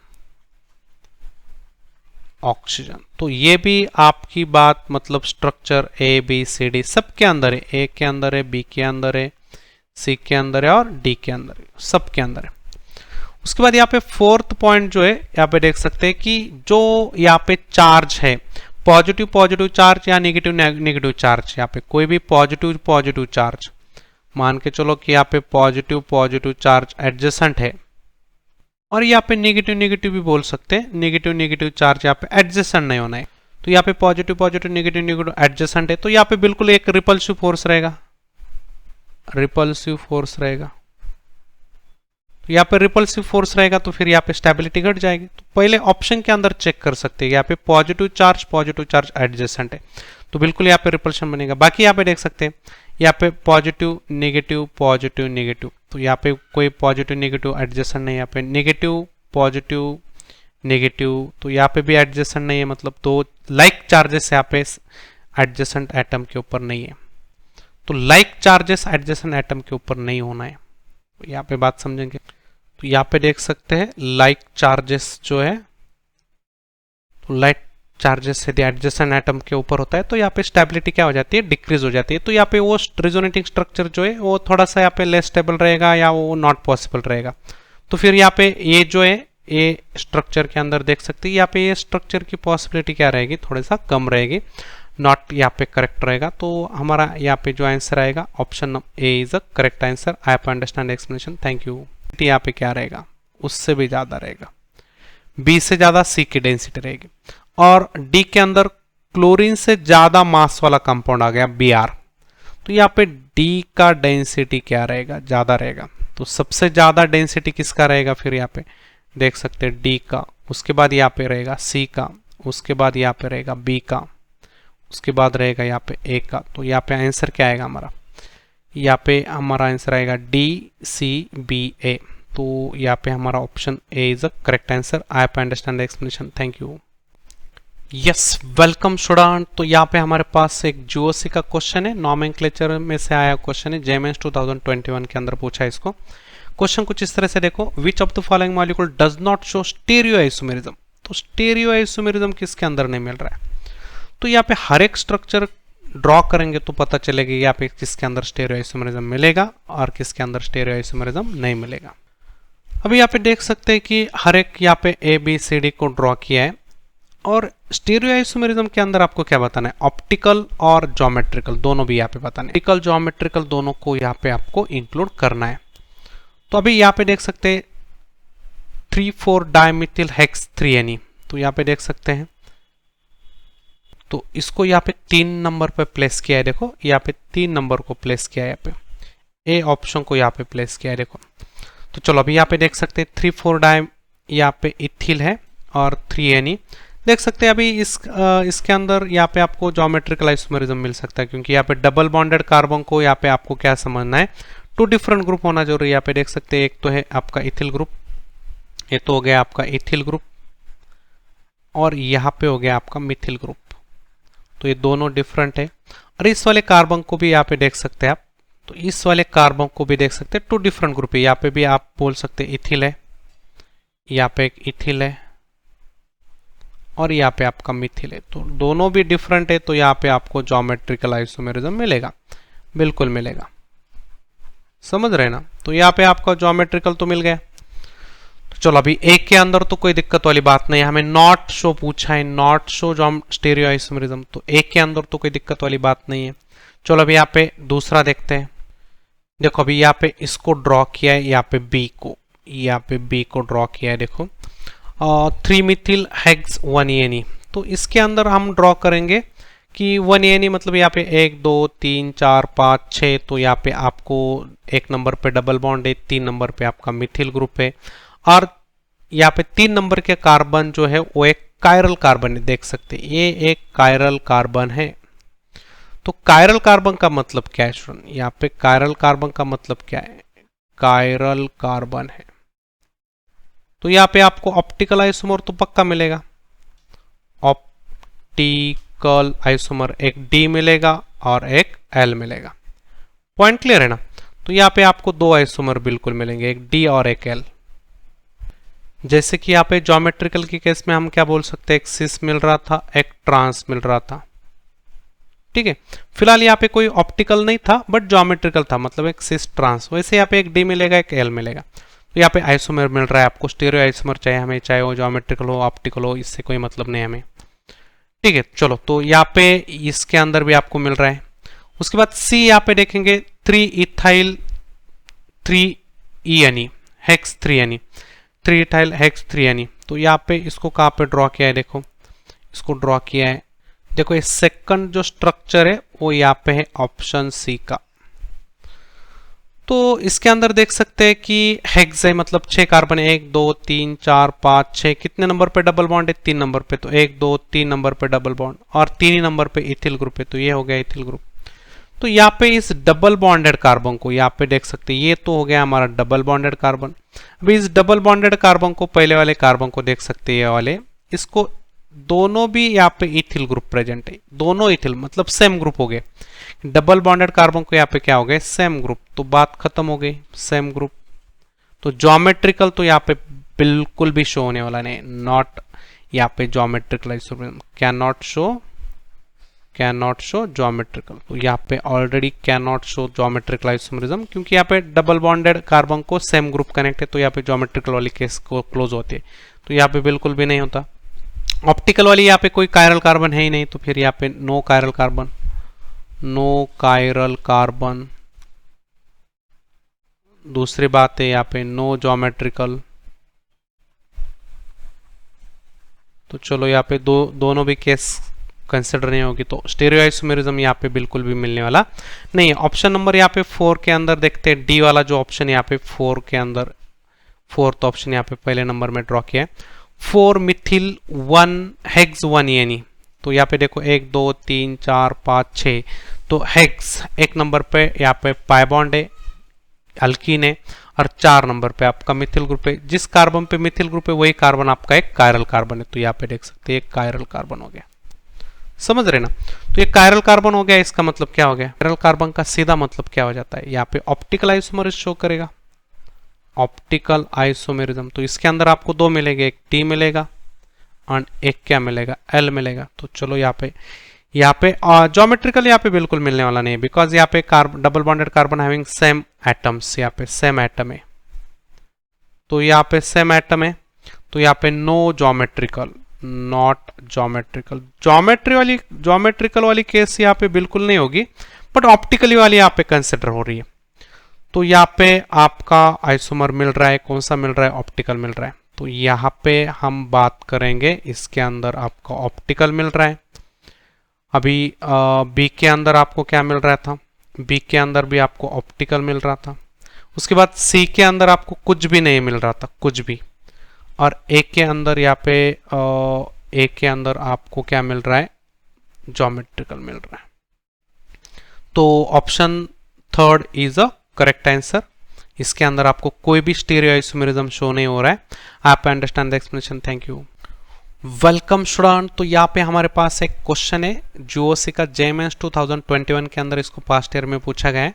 Oxygen तो ये भी आपकी बात मतलब structure A B C D सबके अंदर है, ए के अंदर है, बी के अंदर है, सी के अंदर है और डी के अंदर है, सबके अंदर है। उसके बाद यहाँ पे फोर्थ पॉइंट जो है यहाँ पे देख सकते हैं कि जो यहाँ पे चार्ज है पॉजिटिव पॉजिटिव चार्ज या नेगेटिव नेगेटिव चार्ज, यहाँ पे कोई भी पॉजिटिव पॉजिटिव चार्ज मान के चलो कि यहाँ पे पॉजिटिव पॉजिटिव चार्ज एडजेसेंट है और यहाँ पे नेगेटिव नेगेटिव भी बोल सकते हैं, नेगेटिव नेगेटिव चार्ज यहाँ पे एडजेसेंट नहीं होना है। तो यहाँ पे positive positive negative negative adjacent है तो यहाँ पे बिल्कुल एक रिपल्सिव फोर्स रहेगा, रिपल्सिव फोर्स रहेगा। तो यहाँ पे रिपल्सिव फोर्स रहेगा तो फिर यहाँ पे स्टेबिलिटी घट जाएगी। तो पहले ऑप्शन के अंदर चेक कर सकते हैं यहाँ पे पॉजिटिव चार्ज एडजेसेंट है तो बिल्कुल यहाँ पे रिपल्शन बनेगा। बाकी यहाँ पे देख सकते हैं यहाँ पे पॉजिटिव नेगेटिव तो यहाँ पे कोई पॉजिटिव नेगेटिव एडजेसेंट नहीं, यहाँ पे नेगेटिव पॉजिटिव नेगेटिव तो यहाँ पे भी एडजेसेंट नहीं है, मतलब दो लाइक चार्जेस यहाँ पे एडजेसेंट एटम के ऊपर नहीं है। तो लाइक चार्जेस एडजेसेंट एटम के ऊपर नहीं होना है, तो यहाँ पे बात समझेंगे। तो यहाँ पे देख सकते हैं लाइक चार्जेस जो है तो लाइक चार्जेस यदि एडजेसेंट एटम के ऊपर होता है तो यहाँ पे स्टेबिलिटी क्या हो जाती है, डिक्रीज हो जाती है। तो यहाँ पे वो रेजोनेटिंग स्ट्रक्चर जो है वो थोड़ा सा यहाँ पे लेस स्टेबल रहेगा या वो नॉट पॉसिबल रहेगा। तो फिर यहाँ पे ये जो है ये स्ट्रक्चर के अंदर देख सकते हैं यहाँ पे ये स्ट्रक्चर की पॉसिबिलिटी क्या रहेगी, थोड़ा सा कम रहेगी, नॉट यहाँ पे करेक्ट रहेगा। तो हमारा यहाँ पे जो आंसर आएगा option A is a correct answer. I have understand explanation, thank you. यहाँ पे क्या रहेगा, उससे भी ज्यादा रहेगा, बी से ज्यादा सी की डेंसिटी रहेगी। और डी के अंदर क्लोरीन से ज्यादा मास वाला कंपाउंड आ गया Br, तो यहाँ पे डी का डेंसिटी क्या रहेगा, ज्यादा रहेगा। तो सबसे ज्यादा डेंसिटी किसका रहेगा, फिर यहाँ पे देख सकते हैं डी का, उसके बाद यहाँ पे रहेगा सी का, उसके बाद यहाँ पे रहेगा बी का, उसके बाद रहेगा यहाँ पे ए का। तो यहाँ पे आंसर क्या आएगा हमारा, यहाँ पे हमारा आंसर आएगा डी सी बी ए। तो यहाँ पे हमारा option A is a correct answer. I have understand the explanation, thank you. Yes, welcome student. तो यहाँ पे हमारे पास एक जीओसी का क्वेश्चन है, नॉमेनक्लेचर में से आया क्वेश्चन है, जेएमएस 2021 के अंदर पूछा है इसको। क्वेश्चन कुछ इस तरह से देखो, which of the following molecule does not show stereo isomerism. तो स्टीरियो आइसोमेरिज्म किसके अंदर नहीं मिल रहा है, तो यहाँ पे हर एक स्ट्रक्चर ड्रॉ करेंगे तो पता चलेगा यहाँ पे किसके अंदर स्टीरियो आइसोमेरिज्म मिलेगा और किसके अंदर स्टीरियो आइसोमेरिज्म नहीं मिलेगा। अभी यहाँ पे देख सकते हैं कि हर एक यहाँ पे ए बी सी डी को ड्रॉ किया है और स्टीरियो आइसोमेरिज्म के अंदर आपको क्या बताना है, ऑप्टिकल और ज्योमेट्रिकल दोनों भी यहाँ पे बताना है। ऑप्टिकल ज्योमेट्रिकल दोनों को यहाँ पे आपको इंक्लूड करना है। तो अभी यहाँ पे देख सकते हैं 3,4 डायमिथिल हेक्स 3Ne, तो यहाँ पे देख सकते हैं तो इसको यहाँ पे 3 नंबर पे प्लेस किया है। देखो यहाँ पे 3 नंबर को प्लेस किया है, यहाँ पे ए ऑप्शन को यहाँ पे प्लेस किया है। देखो तो चलो अभी यहाँ पे देख सकते हैं 3,4 डायम यहाँ पे इथिल है और 3Ne देख सकते हैं। अभी इसके अंदर यहाँ पे आपको ज्योमेट्रिकल आइसोमेरिज्म मिल सकता है, क्योंकि यहाँ पे डबल बॉन्डेड कार्बन को यहाँ पे आपको क्या समझना है, 2 डिफरेंट ग्रुप होना जरूरी है। यहाँ पे देख सकते हैं एक तो है आपका इथिल ग्रुप, ये तो हो गया आपका इथिल ग्रुप, और यहाँ पे हो गया आपका मिथिल ग्रुप। तो ये दोनों डिफरेंट है। और इस वाले कार्बन को भी यहाँ पे देख सकते हैं आप, तो इस वाले कार्बन को भी देख सकते हैं, 2 डिफरेंट ग्रुप है। यहाँ पे भी आप बोल सकते हैं इथिल है, यहाँ पे एक इथिल है और यहाँ पे आपका मिथिल है, तो दोनों भी डिफरेंट है। तो यहाँ पे आपको ज्योमेट्रिकल आइसोमेरिज्म मिलेगा, बिल्कुल मिलेगा, समझ रहे ना। तो यहाँ पे आपका ज्योमेट्रिकल तो मिल गया। तो चलो अभी एक के अंदर तो कोई दिक्कत वाली बात नहीं है, हमें नॉट शो पूछा है, नॉट शो स्टीरियो आइसोमेरिज्म, तो एक के अंदर तो कोई दिक्कत वाली बात नहीं है। चलो अभी यहाँ पे दूसरा देखते हैं। देखो अभी यहाँ पे इसको ड्रॉ किया है, यहाँ पे बी को, यहाँ पे बी को ड्रॉ किया है। देखो 3 मिथिल हेक्स 1Ne, तो इसके अंदर हम ड्रॉ करेंगे कि 1Ne मतलब यहाँ पे 1 2 3 4 5 6, तो यहाँ पे आपको 1 नंबर पे डबल बॉन्ड है, 3 नंबर पे आपका मिथिल ग्रुप है, और यहाँ पे 3 नंबर के कार्बन जो है वो एक कायरल कार्बन है। देख सकते हैं ये एक कायरल कार्बन है। तो कायरल कार्बन का मतलब क्या है स्टूडेंट, यहाँ पे कायरल कार्बन का मतलब क्या है, कायरल कार्बन है। तो यहाँ पे आपको ऑप्टिकल आइसोमर तो पक्का मिलेगा, ऑप्टिकल आइसोमर एक D मिलेगा और एक L मिलेगा। पॉइंट क्लियर है ना। तो यहाँ पे आपको 2 आइसोमर बिल्कुल मिलेंगे, एक D और एक L। जैसे कि यहाँ पे ज्योमेट्रिकल के केस में हम क्या बोल सकते हैं, एक सिस मिल रहा था, एक ट्रांस मिल रहा था, ठीक है। फिलहाल यहाँ पे कोई ऑप्टिकल नहीं था बट ज्योमेट्रिकल था, मतलब एक सिस ट्रांस। वैसे यहाँ पे एक डी मिलेगा, एक एल मिलेगा। तो यहाँ पे आइसोमर मिल रहा है आपको, स्टीरियो आइसोमर चाहिए हमें, चाहे वो ज्योमेट्रिकल हो ऑप्टिकल हो, इससे कोई मतलब नहीं हमें, ठीक है। चलो, तो यहाँ पे इसके अंदर भी आपको मिल रहा है। उसके बाद सी यहाँ पे देखेंगे 3 ethyl 3 ENE hex 3 ENE 3 ethyl hex 3 ENE। तो यहाँ पे इसको कहाँ पे ड्रॉ किया है, देखो इसको ड्रॉ किया है। देखो ये सेकंड जो स्ट्रक्चर है वो यहाँ पे है ऑप्शन सी का। तो इसके अंदर देख सकते हैं कि हेक्स है, मतलब 6 कार्बन है, 1 2 3 4 5 6। कितने नंबर पे डबल बॉन्ड है, 3 नंबर पे। तो 1 2 3 नंबर पे डबल बॉन्ड, और 3 ही नंबर पे इथिल ग्रुप है, तो ये हो गया इथिल ग्रुप। तो यहाँ पे इस डबल बॉन्डेड कार्बन को यहाँ पे देख सकते हैं, ये तो हो गया हमारा डबल बॉन्डेड कार्बन। अभी इस डबल बॉन्डेड कार्बन को, पहले वाले कार्बन को देख सकते हैं, ये वाले, इसको दोनों भी यहाँ पे इथिल ग्रुप प्रेजेंट है, दोनों इथिल मतलब सेम ग्रुप हो गए। डबल बॉन्डेड कार्बन को यहाँ पे क्या हो गए, सेम ग्रुप। तो बात खत्म हो गई, सेम ग्रुप। तो ज्योमेट्रिकल तो यहाँ पे बिल्कुल भी शो होने वाला नहीं, नॉट, यहाँ पे geometrical isomerism can not show geometrical. तो यहाँ पे already can not show geometrical isomerism, क्योंकि यहाँ पे डबल बॉन्डेड कार्बन को सेम ग्रुप कनेक्ट है, तो यहाँ पे ज्योमेट्रिकल वाली केस को क्लोज होती है। तो यहाँ पे बिल्कुल भी नहीं होता। ऑप्टिकल वाली यहाँ पे कोई कायरल कार्बन है ही नहीं, तो फिर यहाँ पे no chiral carbon, no chiral carbon. दूसरी बात है यहाँ पे नो ज्योमेट्रिकल। तो चलो यहाँ पे दोनों भी केस कंसिडर नहीं होगी, तो स्टीरियो आइसोमेरिज्म यहाँ पे बिल्कुल भी मिलने वाला नहीं है। ऑप्शन नंबर यहाँ पे 4 के अंदर देखते हैं, डी वाला जो ऑप्शन यहाँ पे 4 के अंदर, फोर्थ ऑप्शन यहाँ पे पहले नंबर में ड्रॉ किया है, 4 मिथिल 1 हेक्स 1 ENE। तो यहाँ पे देखो 1 2 3 4 5 6। तो हेक्स एक नंबर पे यहाँ पे पाई बॉन्ड है, अल्कीन है, और 4 नंबर पे आपका मिथिल ग्रुप है। जिस कार्बन पे मिथिल ग्रुप है वही कार्बन आपका एक कायरल कार्बन है। तो यहाँ पे देख सकते हैं एक कायरल कार्बन हो गया, समझ रहे ना। तो ये कायरल कार्बन हो गया, इसका मतलब क्या हो गया, कायरल कार्बन का सीधा मतलब क्या हो जाता है, यहाँ पे ऑप्टिकल आइसोमरिज्म शो करेगा, ऑप्टिकल आइसोमेरिज्म। तो इसके अंदर आपको 2 मिलेंगे, एक टी मिलेगा और एक क्या मिलेगा, एल मिलेगा। तो चलो यहाँ पे ज्योमेट्रिकल यहाँ पे बिल्कुल मिलने वाला नहीं है, बिकॉज यहाँ पे double bonded carbon having same atoms, यहाँ पे सेम एटम है। तो यहाँ पे सेम एटम है, तो यहाँ पे no geometrical, not geometrical. Geometrical वाली केस यहाँ पे बिल्कुल नहीं होगी, बट ऑप्टिकली वाली यहाँ पे कंसिडर हो रही है। तो यहाँ पे आपका आइसोमर मिल रहा है, कौन सा मिल रहा है, ऑप्टिकल मिल रहा है। तो यहाँ पे हम बात करेंगे, इसके अंदर आपका ऑप्टिकल मिल रहा है। अभी बी के अंदर आपको क्या मिल रहा था, बी के अंदर भी आपको ऑप्टिकल मिल रहा था। उसके बाद सी के अंदर आपको कुछ भी नहीं मिल रहा था, कुछ भी। और ए के अंदर यहाँ पे ए के अंदर आपको क्या मिल रहा है, ज्योमेट्रिकल मिल रहा है। तो option 3 is a correct answer. इसके अंदर आपको कोई भी स्टीरियो आइसोमेरिज्म शो नहीं हो रहा है। आप understand the explanation, thank you. Welcome student. तो यहाँ पे हमारे पास एक क्वेश्चन है जीओसी का, JMS 2021 के अंदर इसको पास्ट ईयर में पूछा गया है।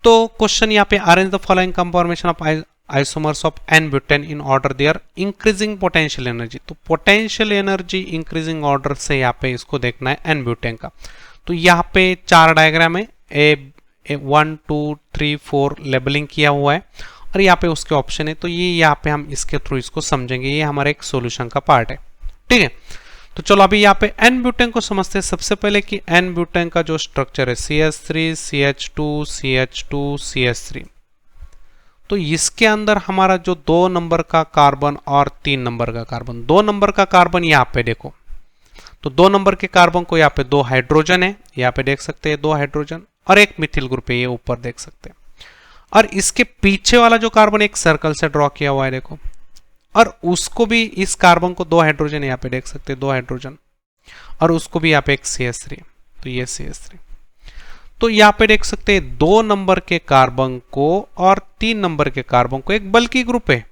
तो क्वेश्चन यहाँ पे, arrange the following conformation of isomers of N-butane in order their increasing potential energy. तो पोटेंशियल एनर्जी इंक्रीजिंग ऑर्डर से यहाँ पे इसको देखना है N-butane का। तो यहाँ पे 4 डायग्राम है, 1 2 3 4 लेबलिंग किया हुआ है, और यहाँ पे उसके ऑप्शन है। तो ये यहाँ पे हम इसके थ्रू इसको समझेंगे, ये हमारा एक सॉल्यूशन का पार्ट है, ठीक है। तो चलो अभी यहाँ पे N-butane को समझते हैं। सबसे पहले कि N-butane का जो स्ट्रक्चर है CH3 CH2 CH2 CH3, तो इसके अंदर हमारा जो 2 नंबर का कार्बन और 3 नंबर का कार्बन, 2 नंबर का कार्बन यहाँ पे देखो, तो 2 नंबर के कार्बन को यहाँ पे 2 हाइड्रोजन है, यहाँ पे देख सकते हैं 2 हाइड्रोजन, और एक मिथिल ग्रुप है, ये ऊपर देख सकते हैं। और इसके पीछे वाला जो कार्बन एक सर्कल से ड्रॉ किया हुआ है देखो, और उसको भी, इस कार्बन को 2 हाइड्रोजन यहाँ पे देख सकते हैं, 2 हाइड्रोजन, और उसको भी यहाँ पे एक CH3, तो ये CH3। तो यहाँ पे देख सकते हैं 2 नंबर के कार्बन को और 3 नंबर के कार्बन को एक बल्कि ग्रुप है,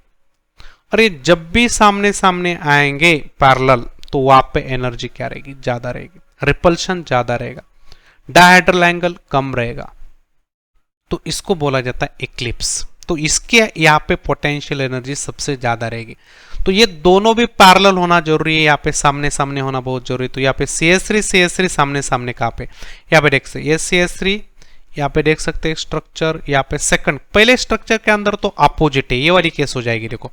और ये जब भी सामने सामने आएंगे पैरेलल, तो वहां पे एनर्जी क्या रहेगी, ज्यादा रहेगी, रिपल्शन ज्यादा रहेगा, डायहेड्रल एंगल कम रहेगा। तो इसको बोला जाता है इक्लिप्स। तो इसके यहाँ पे पोटेंशियल एनर्जी सबसे ज्यादा रहेगी। तो ये दोनों भी पैरेलल होना जरूरी है, यहाँ पे सामने सामने होना बहुत जरूरी है। तो यहाँ पे CH3 सामने सामने कहाँ पे, यहाँ पे देख सकते, ये CH3 यहाँ पे देख सकते हैं स्ट्रक्चर, यहाँ पे सेकंड, पहले स्ट्रक्चर के अंदर तो अपोजिट है, ये वाली केस हो जाएगी। देखो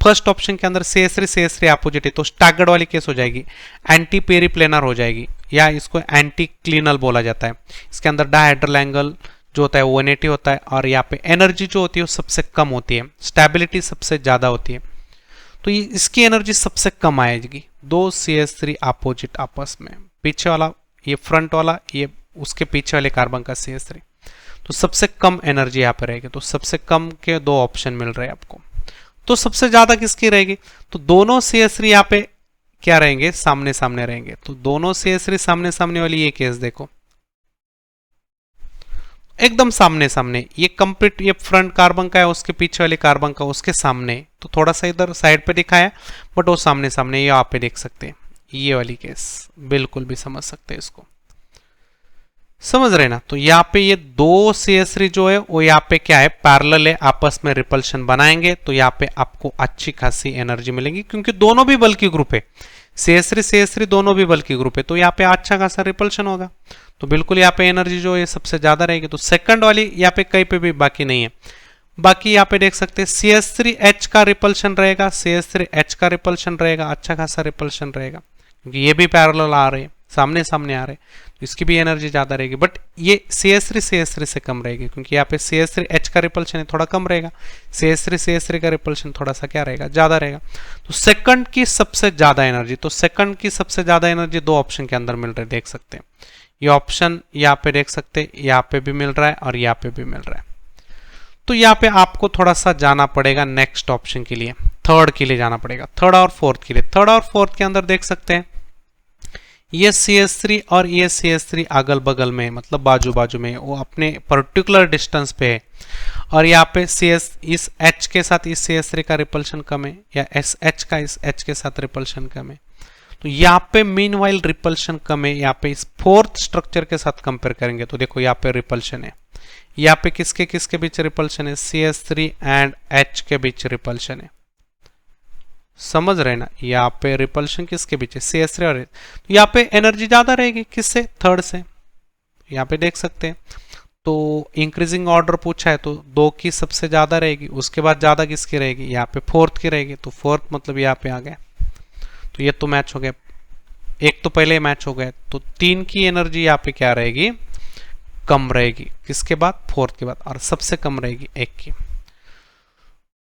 फर्स्ट ऑप्शन के अंदर CH3 अपोजिट है, तो स्टैगर्ड वाली केस हो जाएगी, एंटी पेरिप्लेनर हो जाएगी, या इसको एंटी क्लिनल बोला जाता है। इसके अंदर डायहेड्रल एंगल जो होता है वो 180 होता है, और यहाँ पे एनर्जी जो होती है वो सबसे कम होती है, स्टेबिलिटी सबसे ज्यादा होती है। तो ये इसकी एनर्जी सबसे कम आएगी। दो CH3 अपोजिट आपस में, पीछे वाला ये फ्रंट वाला, ये उसके पीछे वाले कार्बन का CH3, तो सबसे कम एनर्जी यहाँ पे रहेगी। तो सबसे कम के दो ऑप्शन मिल रहे हैं आपको। तो सबसे ज्यादा किसकी रहेगी, तो दोनों CH3 यहाँ पे क्या रहेंगे, सामने सामने रहेंगे। तो दोनों CH3 सामने सामने वाली ये केस देखो, एकदम सामने सामने, ये कंप्लीट, ये फ्रंट कार्बन का है, उसके पीछे वाले कार्बन का उसके सामने, तो थोड़ा सा इधर साइड पे दिखाया बट वो सामने सामने, ये आप पे देख सकते हैं, ये वाली केस बिल्कुल भी समझ सकते हैं इसको, समझ रहे ना। तो यहाँ पे ये दो CH3 जो है वो यहाँ पे क्या है, पैरेलल है, आपस में रिपल्शन बनाएंगे, तो यहाँ पे आपको अच्छी खासी एनर्जी मिलेगी, क्योंकि दोनों भी बल की ग्रुप है, CH3 दोनों भी बल की ग्रुप है, तो यहाँ पे अच्छा खासा रिपल्शन होगा। तो बिल्कुल यहाँ पे एनर्जी जो है सबसे ज्यादा रहेगी। तो सेकंड वाली यहाँ पे कहीं पे भी बाकी नहीं है। बाकी यहाँ पे देख सकते हैं CH3H का रिपल्शन रहेगा, CH3H का रिपल्शन रहेगा, अच्छा खासा रिपल्शन रहेगा, क्योंकि ये भी पैरेलल आ रहे हैं, सामने सामने आ रहे हैं, तो इसकी भी एनर्जी ज्यादा रहेगी। बट ये CH3 से कम रहेगी, क्योंकि यहाँ पे CH3H का रिपल्शन थोड़ा कम रहेगा, CH3 का रिपल्शन थोड़ा सा क्या रहेगा, ज्यादा रहेगा। तो सेकंड की सबसे ज्यादा एनर्जी, तो सेकंड की सबसे ज्यादा एनर्जी दो ऑप्शन के अंदर मिल रही है, देख सकते हैं। ये ऑप्शन यहाँ पे देख सकते हैं, यहाँ पे भी मिल रहा है और यहाँ पे भी मिल रहा है। तो यहाँ पे आपको थोड़ा सा जाना पड़ेगा नेक्स्ट ऑप्शन के लिए, थर्ड के लिए जाना पड़ेगा, थर्ड और फोर्थ के लिए। थर्ड और फोर्थ के अंदर देख सकते हैं ये CH3 और ये CH3 अगल बगल में, मतलब बाजू बाजू में, वो अपने पर्टिकुलर डिस्टेंस पे है, और यहाँ पे इस H के साथ इस CH3 का रिपल्शन कम है, या SH का इस H के साथ रिपल्शन कम है। तो यहाँ पे मीनवाइल रिपल्शन कम है, यहाँ पे इस फोर्थ स्ट्रक्चर के साथ कंपेयर करेंगे तो देखो यहाँ पे रिपल्शन है, यहाँ पे किसके किसके बीच रिपल्शन है, CH3 एंड H के बीच रिपल्शन है, समझ रहे ना। यहाँ पे रिपल्शन किसके बीच है, CH3 और H। तो यहाँ पे एनर्जी ज्यादा रहेगी किससे, थर्ड से, यहाँ पे देख सकते हैं। तो इंक्रीजिंग ऑर्डर पूछा है तो दो की सबसे ज्यादा रहेगी, उसके बाद ज्यादा किसकी रहेगी, यहाँ पे फोर्थ की रहेगी। तो फोर्थ मतलब यहाँ पे आ गया, तो ये तो मैच हो गया, एक तो पहले मैच हो गया। तो तीन की एनर्जी यहाँ पे क्या रहेगी, कम रहेगी, किसके बाद, फोर्थ के बाद, और सबसे कम रहेगी एक की।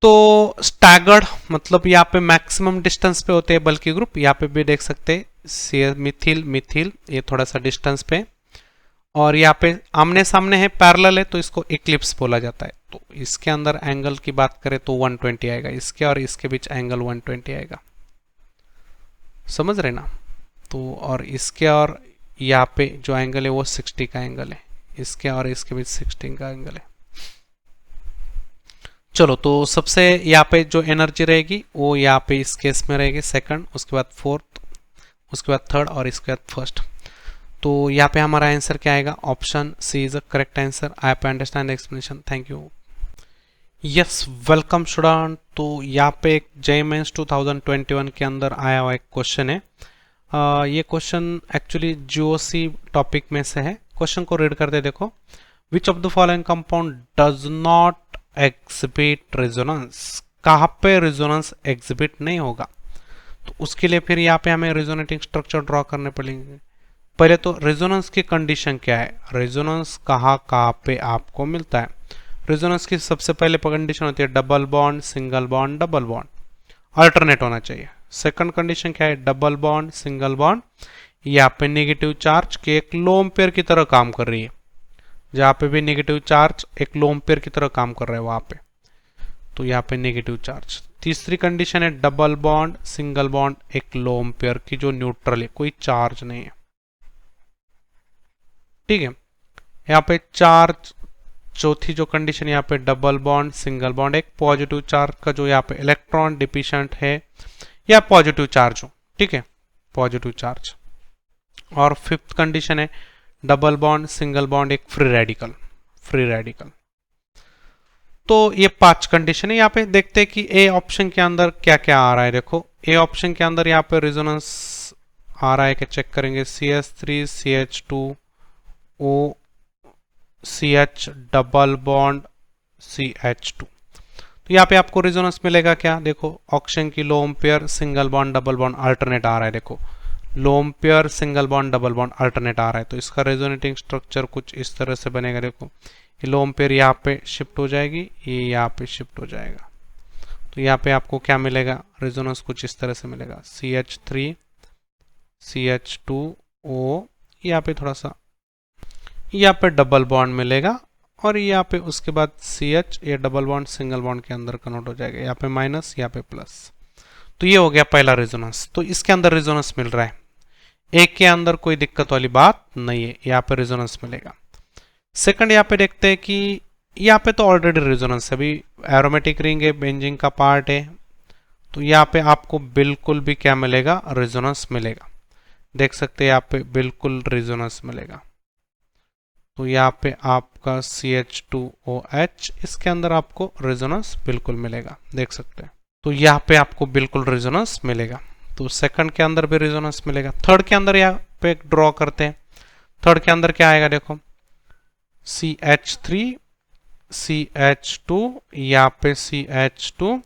तो स्टैगर्ड मतलब यहाँ पे मैक्सिमम डिस्टेंस पे होते हैं बल की ग्रुप, यहाँ पे भी देख सकते हैं मिथिल मिथिल, ये थोड़ा सा डिस्टेंस पे, और यहाँ पे आमने सामने है, पैरेलल है, तो इसको इक्लिप्स बोला जाता है। तो इसके अंदर एंगल की बात करें तो 120 आएगा, इसके और इसके बीच एंगल 120 आएगा, समझ रहे ना। तो और इसके और यहाँ पे जो एंगल है वो 60 का एंगल है, इसके और इसके बीच 16 का एंगल है। चलो, तो सबसे यहाँ पे जो एनर्जी रहेगी वो यहाँ पे इस केस में रहेगी सेकंड, उसके बाद फोर्थ, उसके बाद थर्ड, और इसके बाद फर्स्ट। तो यहाँ पे हमारा आंसर क्या आएगा, option C is a correct answer. I have understand explanation, thank you. Yes, welcome student. तो यहाँ पे एक JEE मेंस 2021 के अंदर आया हुआ एक क्वेश्चन है। ये क्वेश्चन एक्चुअली GOC टॉपिक में से है। क्वेश्चन को रीड करते देखो, which of the following compound does not exhibit resonance, कहाँ पे रेजोनेंस एग्जिबिट नहीं होगा। तो उसके लिए फिर यहाँ पे हमें रेजोनेटिंग स्ट्रक्चर ड्रॉ करने पड़ेंगे। पहले तो रेजोनेंस की कंडीशन क्या है, रेजोनेंस कहाँ पे आपको मिलता है। रेजोनेंस की सबसे पहले कंडीशन होती है double bond single bond double bond, alternate होना चाहिए। सेकंड कंडीशन क्या है, डबल बॉन्ड सिंगल बॉन्ड, यहाँ पे नेगेटिव चार्ज के एक लोन पेयर की तरह काम कर रही है, जहाँ पे भी नेगेटिव चार्ज एक लोन पेयर की तरह काम कर रहा है वहां पे, तो यहाँ पे नेगेटिव चार्ज। तीसरी कंडीशन है डबल बॉन्ड सिंगल बॉन्ड, एक लोन पेयर की जो न्यूट्रल है, कोई चार्ज नहीं है, ठीक है। यहाँ पे चार्ज, चौथी जो कंडीशन यहाँ पे डबल बॉन्ड सिंगल बॉन्ड, एक पॉजिटिव चार्ज का जो यहाँ पे इलेक्ट्रॉन डिफिशिएंट है या पॉजिटिव चार्ज हो, ठीक है, पॉजिटिव चार्ज। और फिफ्थ कंडीशन है डबल बॉन्ड सिंगल बॉन्ड, एक फ्री रेडिकल, फ्री रेडिकल। तो ये 5 कंडीशन है। यहाँ पे देखते हैं कि ए ऑप्शन के अंदर क्या क्या आ रहा है। देखो ए ऑप्शन के अंदर यहाँ पे रेजोनेंस आ रहा है कि चेक करेंगे CH3 CH2 O CH double bond CH2। तो यहाँ पे आपको रेजोनेंस मिलेगा क्या, देखो ऑक्शन की lone pair single bond double bond alternate आ रहा है। देखो lone pair single bond double bond alternate आ रहा है, तो इसका रेजोनेटिंग स्ट्रक्चर कुछ इस तरह से बनेगा। देखो ये लोन पेयर यहाँ पे शिफ्ट हो जाएगी, ये यहाँ पे शिफ्ट हो जाएगा, तो यहाँ पे आपको क्या मिलेगा, रेजोनेंस कुछ इस तरह से मिलेगा CH3 CH2O, यहाँ पे थोड़ा सा यहाँ पे डबल बॉन्ड मिलेगा, और यहाँ पे उसके बाद CH ये डबल बॉन्ड सिंगल बॉन्ड के अंदर कन्वर्ट हो जाएगा, यहाँ पे माइनस यहाँ पे प्लस। तो ये हो गया पहला रेजोनेंस। तो इसके अंदर रेजोनेंस मिल रहा है, एक के अंदर कोई दिक्कत वाली बात नहीं है, यहाँ पे रेजोनेंस मिलेगा। सेकंड यहाँ पे देखते हैं कि यहाँ पे तो ऑलरेडी रेजोनेंस है, अभी एरोमेटिक रिंग है, बेंजीन का पार्ट है, तो यहाँ पे आपको बिल्कुल भी क्या मिलेगा, रेजोनेंस मिलेगा। देख सकते हैं यहाँ पे बिल्कुल रेजोनेंस मिलेगा। तो यहाँ पे आपका CH2OH, इसके अंदर आपको रेजोनेंस बिल्कुल मिलेगा, देख सकते हैं। तो यहाँ पे आपको बिल्कुल रेजोनेंस मिलेगा। तो सेकंड के अंदर भी रेजोनेंस मिलेगा। थर्ड के अंदर यहाँ पे ड्रॉ करते हैं। थर्ड के अंदर क्या आएगा, देखो CH3 CH2, यहाँ पे CH2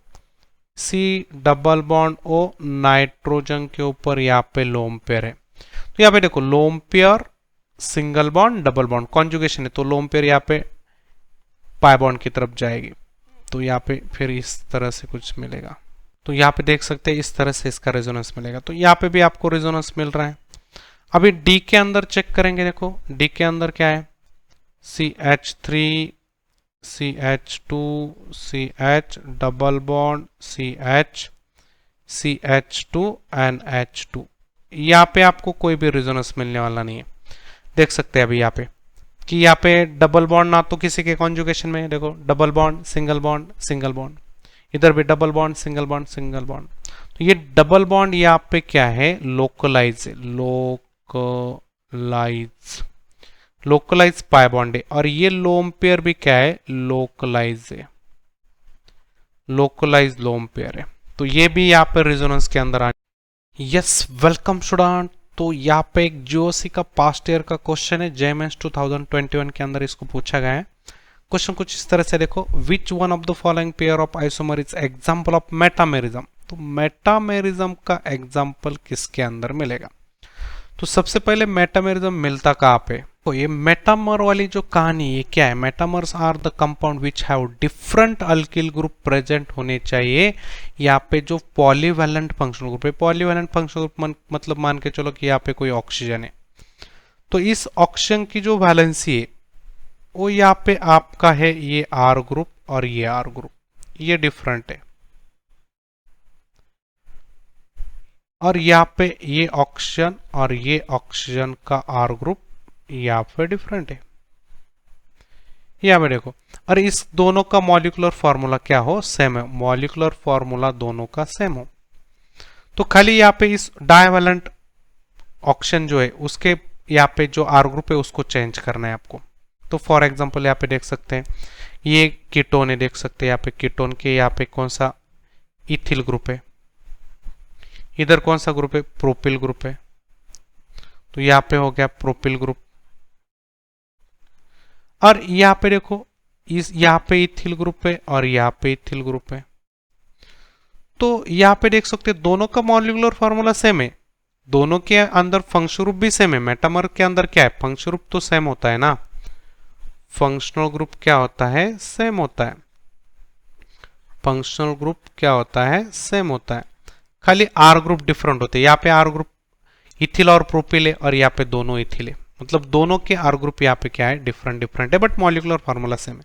C double bond O nitrogen के ऊपर यहाँ पे लोन पेयर है। तो यहाँ पे देखो lone pair single bond double bond conjugation है, तो लोन पेयर यहाँ पे पाई बॉन्ड की तरफ जाएगी, तो यहाँ पे फिर इस तरह से कुछ मिलेगा। तो यहाँ पे देख सकते हैं इस तरह से इसका रेजोनेंस मिलेगा। तो यहाँ पे भी आपको रेजोनेंस मिल रहा है। अभी डी के अंदर चेक करेंगे, देखो डी के अंदर क्या है, CH3 CH2 CH double bond CH CH2 and H2। यहाँ पे आपको कोई भी रेजोनेंस मिलने वाला नहीं है। देख सकते हैं अभी यहाँ पे कि यहाँ पे डबल बॉन्ड ना तो किसी के कॉन्जुगेशन में, देखो double bond single bond single bond, इधर भी double bond single bond single bond. तो ये डबल बॉन्ड यहाँ पे क्या है, लोकलाइज लोकलाइज पाई बॉन्ड है, और ये लोन पेयर भी क्या है, लोकलाइज है, लोकलाइज लोन पेयर है। तो ये भी यहाँ पे रेजोनेंस के अंदर आ। Yes, welcome student. तो यहाँ पे एक जीओसी का पास्ट ईयर का क्वेश्चन है, JMS 2021 के अंदर इसको पूछा गया है। क्वेश्चन कुछ इस तरह से देखो, which one of the following pair of isomer is example of metamerism. तो मेटामेरिज्म का एग्जांपल किसके अंदर मिलेगा। तो सबसे पहले मेटामेरिज्म मिलता कहाँ पे, तो ये मेटामर वाली जो कहानी ये क्या है, metamers are the compound which have different alkyl group present होने चाहिए। यहाँ पे जो पॉलीवैलेंट फंक्शनल ग्रुप है, पॉलीवैलेंट फंक्शनल ग्रुप मतलब मान के चलो कि यहाँ पे कोई ऑक्सीजन है, तो इस ऑक्सीजन की जो वैलेंसी है वो यहाँ पे आपका है ये R ग्रुप और ये R ग्रुप, ये डिफरेंट है, और यहाँ पे ये ऑक्सीजन और ये ऑक्सीजन का R ग्रुप यहाँ पे डिफरेंट है। यहाँ पे देखो, और इस दोनों का मॉलिक्यूलर फॉर्मूला क्या हो, सेम है, मॉलिक्यूलर फॉर्मूला दोनों का सेम हो। तो खाली यहाँ पे इस डाइवैलेंट ऑक्सीजन जो है उसके यहाँ पे जो R ग्रुप है उसको चेंज करना है आपको। तो फॉर एग्जांपल यहाँ पे देख सकते हैं ये कीटोन है, देख सकते हैं यहाँ पे कीटोन के यहाँ पे कौन सा इथिल ग्रुप है, इधर कौन सा ग्रुप है, प्रोपिल ग्रुप है, तो यहाँ पे हो गया प्रोपिल ग्रुप। और यहाँ पे देखो इस यहाँ पे इथिल ग्रुप है और यहाँ पे इथिल ग्रुप है, तो यहाँ पे देख सकते हैं दोनों का मॉलिक्यूलर फॉर्मूला सेम है, दोनों के अंदर फंक्शनल ग्रुप भी सेम है। मेटामर के अंदर क्या है, फंक्शनल ग्रुप तो सेम होता है ना, फंक्शनल ग्रुप क्या होता है, सेम होता है, फंक्शनल ग्रुप क्या होता है, सेम होता है, खाली R ग्रुप डिफरेंट होते हैं। यहाँ पे R ग्रुप इथिल और प्रोपिल है और यहाँ पे दोनों इथिल है, मतलब दोनों के R ग्रुप यहाँ पे क्या है, डिफरेंट है, बट मॉलिक्यूलर फार्मूला सेम है।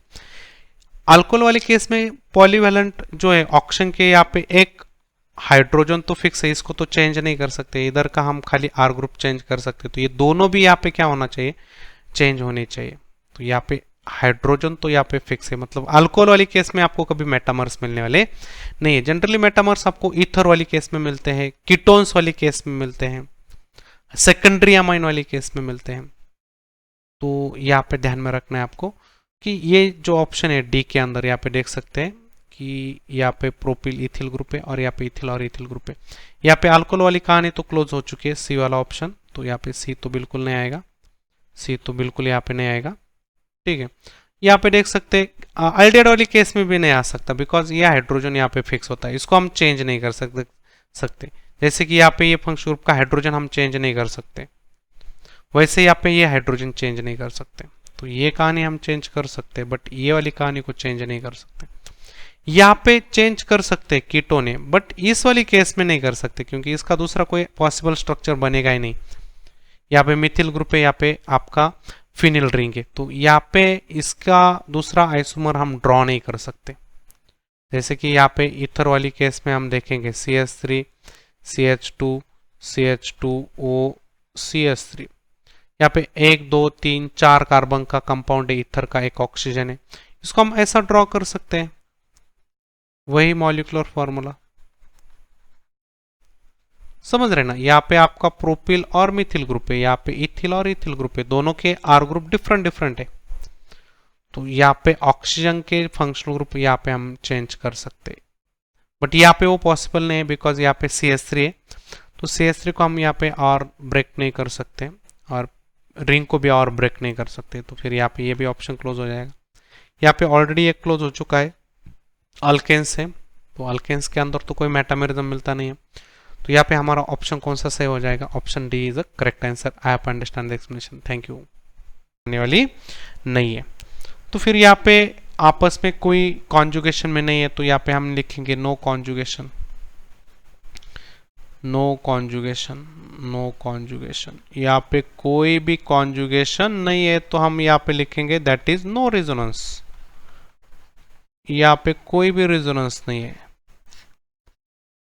अल्कोहल वाले केस में पॉलीवैलेंट जो है ऑक्सीजन के यहाँ पे एक हाइड्रोजन तो फिक्स है, इसको तो चेंज नहीं कर सकते, इधर का हम खाली R ग्रुप चेंज कर सकते, तो ये दोनों भी यहाँ पे क्या होना चाहिए, चेंज होने चाहिए। तो यहाँ पे हाइड्रोजन तो यहाँ पे फिक्स है, मतलब अल्कोहल वाली केस में आपको कभी मेटामर्स मिलने वाले नहीं है। जनरली मेटामर्स आपको ईथर वाली केस में मिलते हैं, कीटोन्स वाली केस में मिलते हैं, सेकेंडरी अमाइन वाली केस में मिलते हैं, तो यहाँ पे ध्यान में रखना है आपको। कि ये जो ऑप्शन है डी के अंदर, यहाँ पे देख सकते हैं कि यहाँ पे प्रोपिल इथिल ग्रुप है और यहाँ पे इथिल और इथिल ग्रुप है। यहाँ पे अल्कोहल वाली कहानी तो क्लोज हो चुकी है, सी वाला ऑप्शन, तो यहाँ पे सी तो बिल्कुल नहीं आएगा, सी तो बिल्कुल यहाँ पे नहीं आएगा। ठीक है, यहाँ पे देख सकते हैं अल्डिहाइड वाली केस में भी नहीं आ सकता, बिकॉज ये हाइड्रोजन यहाँ पे फिक्स होता है, इसको हम चेंज नहीं कर सकते। जैसे कि यहाँ पे ये फंक्शनल ग्रुप का हाइड्रोजन हम चेंज नहीं कर सकते, वैसे यहाँ पे ये हाइड्रोजन चेंज नहीं कर सकते। तो ये कहानी हम चेंज कर सकते हैं, बट ये वाली कहानी को चेंज नहीं कर सकते। यहाँ पे चेंज कर सकते हैं कीटोन है, बट इस वाली केस में नहीं कर सकते, क्योंकि इसका दूसरा कोई पॉसिबल स्ट्रक्चर बनेगा ही नहीं। यहाँ पे मिथिल ग्रुप है, यहाँ पे आपका फिनिल रिंग है, तो यहाँ पे इसका दूसरा आइसोमर हम ड्रॉ नहीं कर सकते। जैसे कि यहाँ पे ईथर वाली केस में हम देखेंगे CH3 CH2 CH2O CH3, यहाँ पे 1 2 3 4 कार्बन का कंपाउंड है, ईथर का एक ऑक्सीजन है, इसको हम ऐसा ड्रॉ कर सकते हैं, वही मॉलिक्यूलर फॉर्मूला। समझ रहे ना, यहाँ पे आपका प्रोपिल और मिथिल ग्रुप है, यहाँ पे इथिल और इथिल ग्रुप है, दोनों के आर ग्रुप डिफरेंट डिफरेंट है। तो यहाँ पे ऑक्सीजन के फंक्शनल ग्रुप यहाँ पे हम चेंज कर सकते हैं, बट यहाँ पे वो पॉसिबल नहीं है, बिकॉज यहाँ पे CH3 है, तो CH3 को हम यहाँ पे और ब्रेक नहीं कर सकते और रिंग को भी और ब्रेक नहीं कर सकते, तो फिर यहाँ पे ये भी ऑप्शन क्लोज हो जाएगा। यहाँ पे ऑलरेडी एक क्लोज हो चुका है अल्केन्स है, तो अल्केन्स के अंदर तो कोई मेटामेरिज्म मिलता नहीं है, तो यहाँ पे हमारा ऑप्शन कौन सा सही हो जाएगा, option D is the correct answer. I have understand the explanation, thank you. आने वाली नहीं है, तो फिर यहाँ पे आपस में कोई कॉन्जुगेशन में नहीं है, तो यहाँ पे हम लिखेंगे no conjugation, no conjugation, no conjugation. यहाँ पे कोई भी कॉन्जुगेशन नहीं है, तो हम यहाँ पे लिखेंगे दैट इज नो रेजोनेंस। यहाँ पे कोई भी रेजोनेंस नहीं है,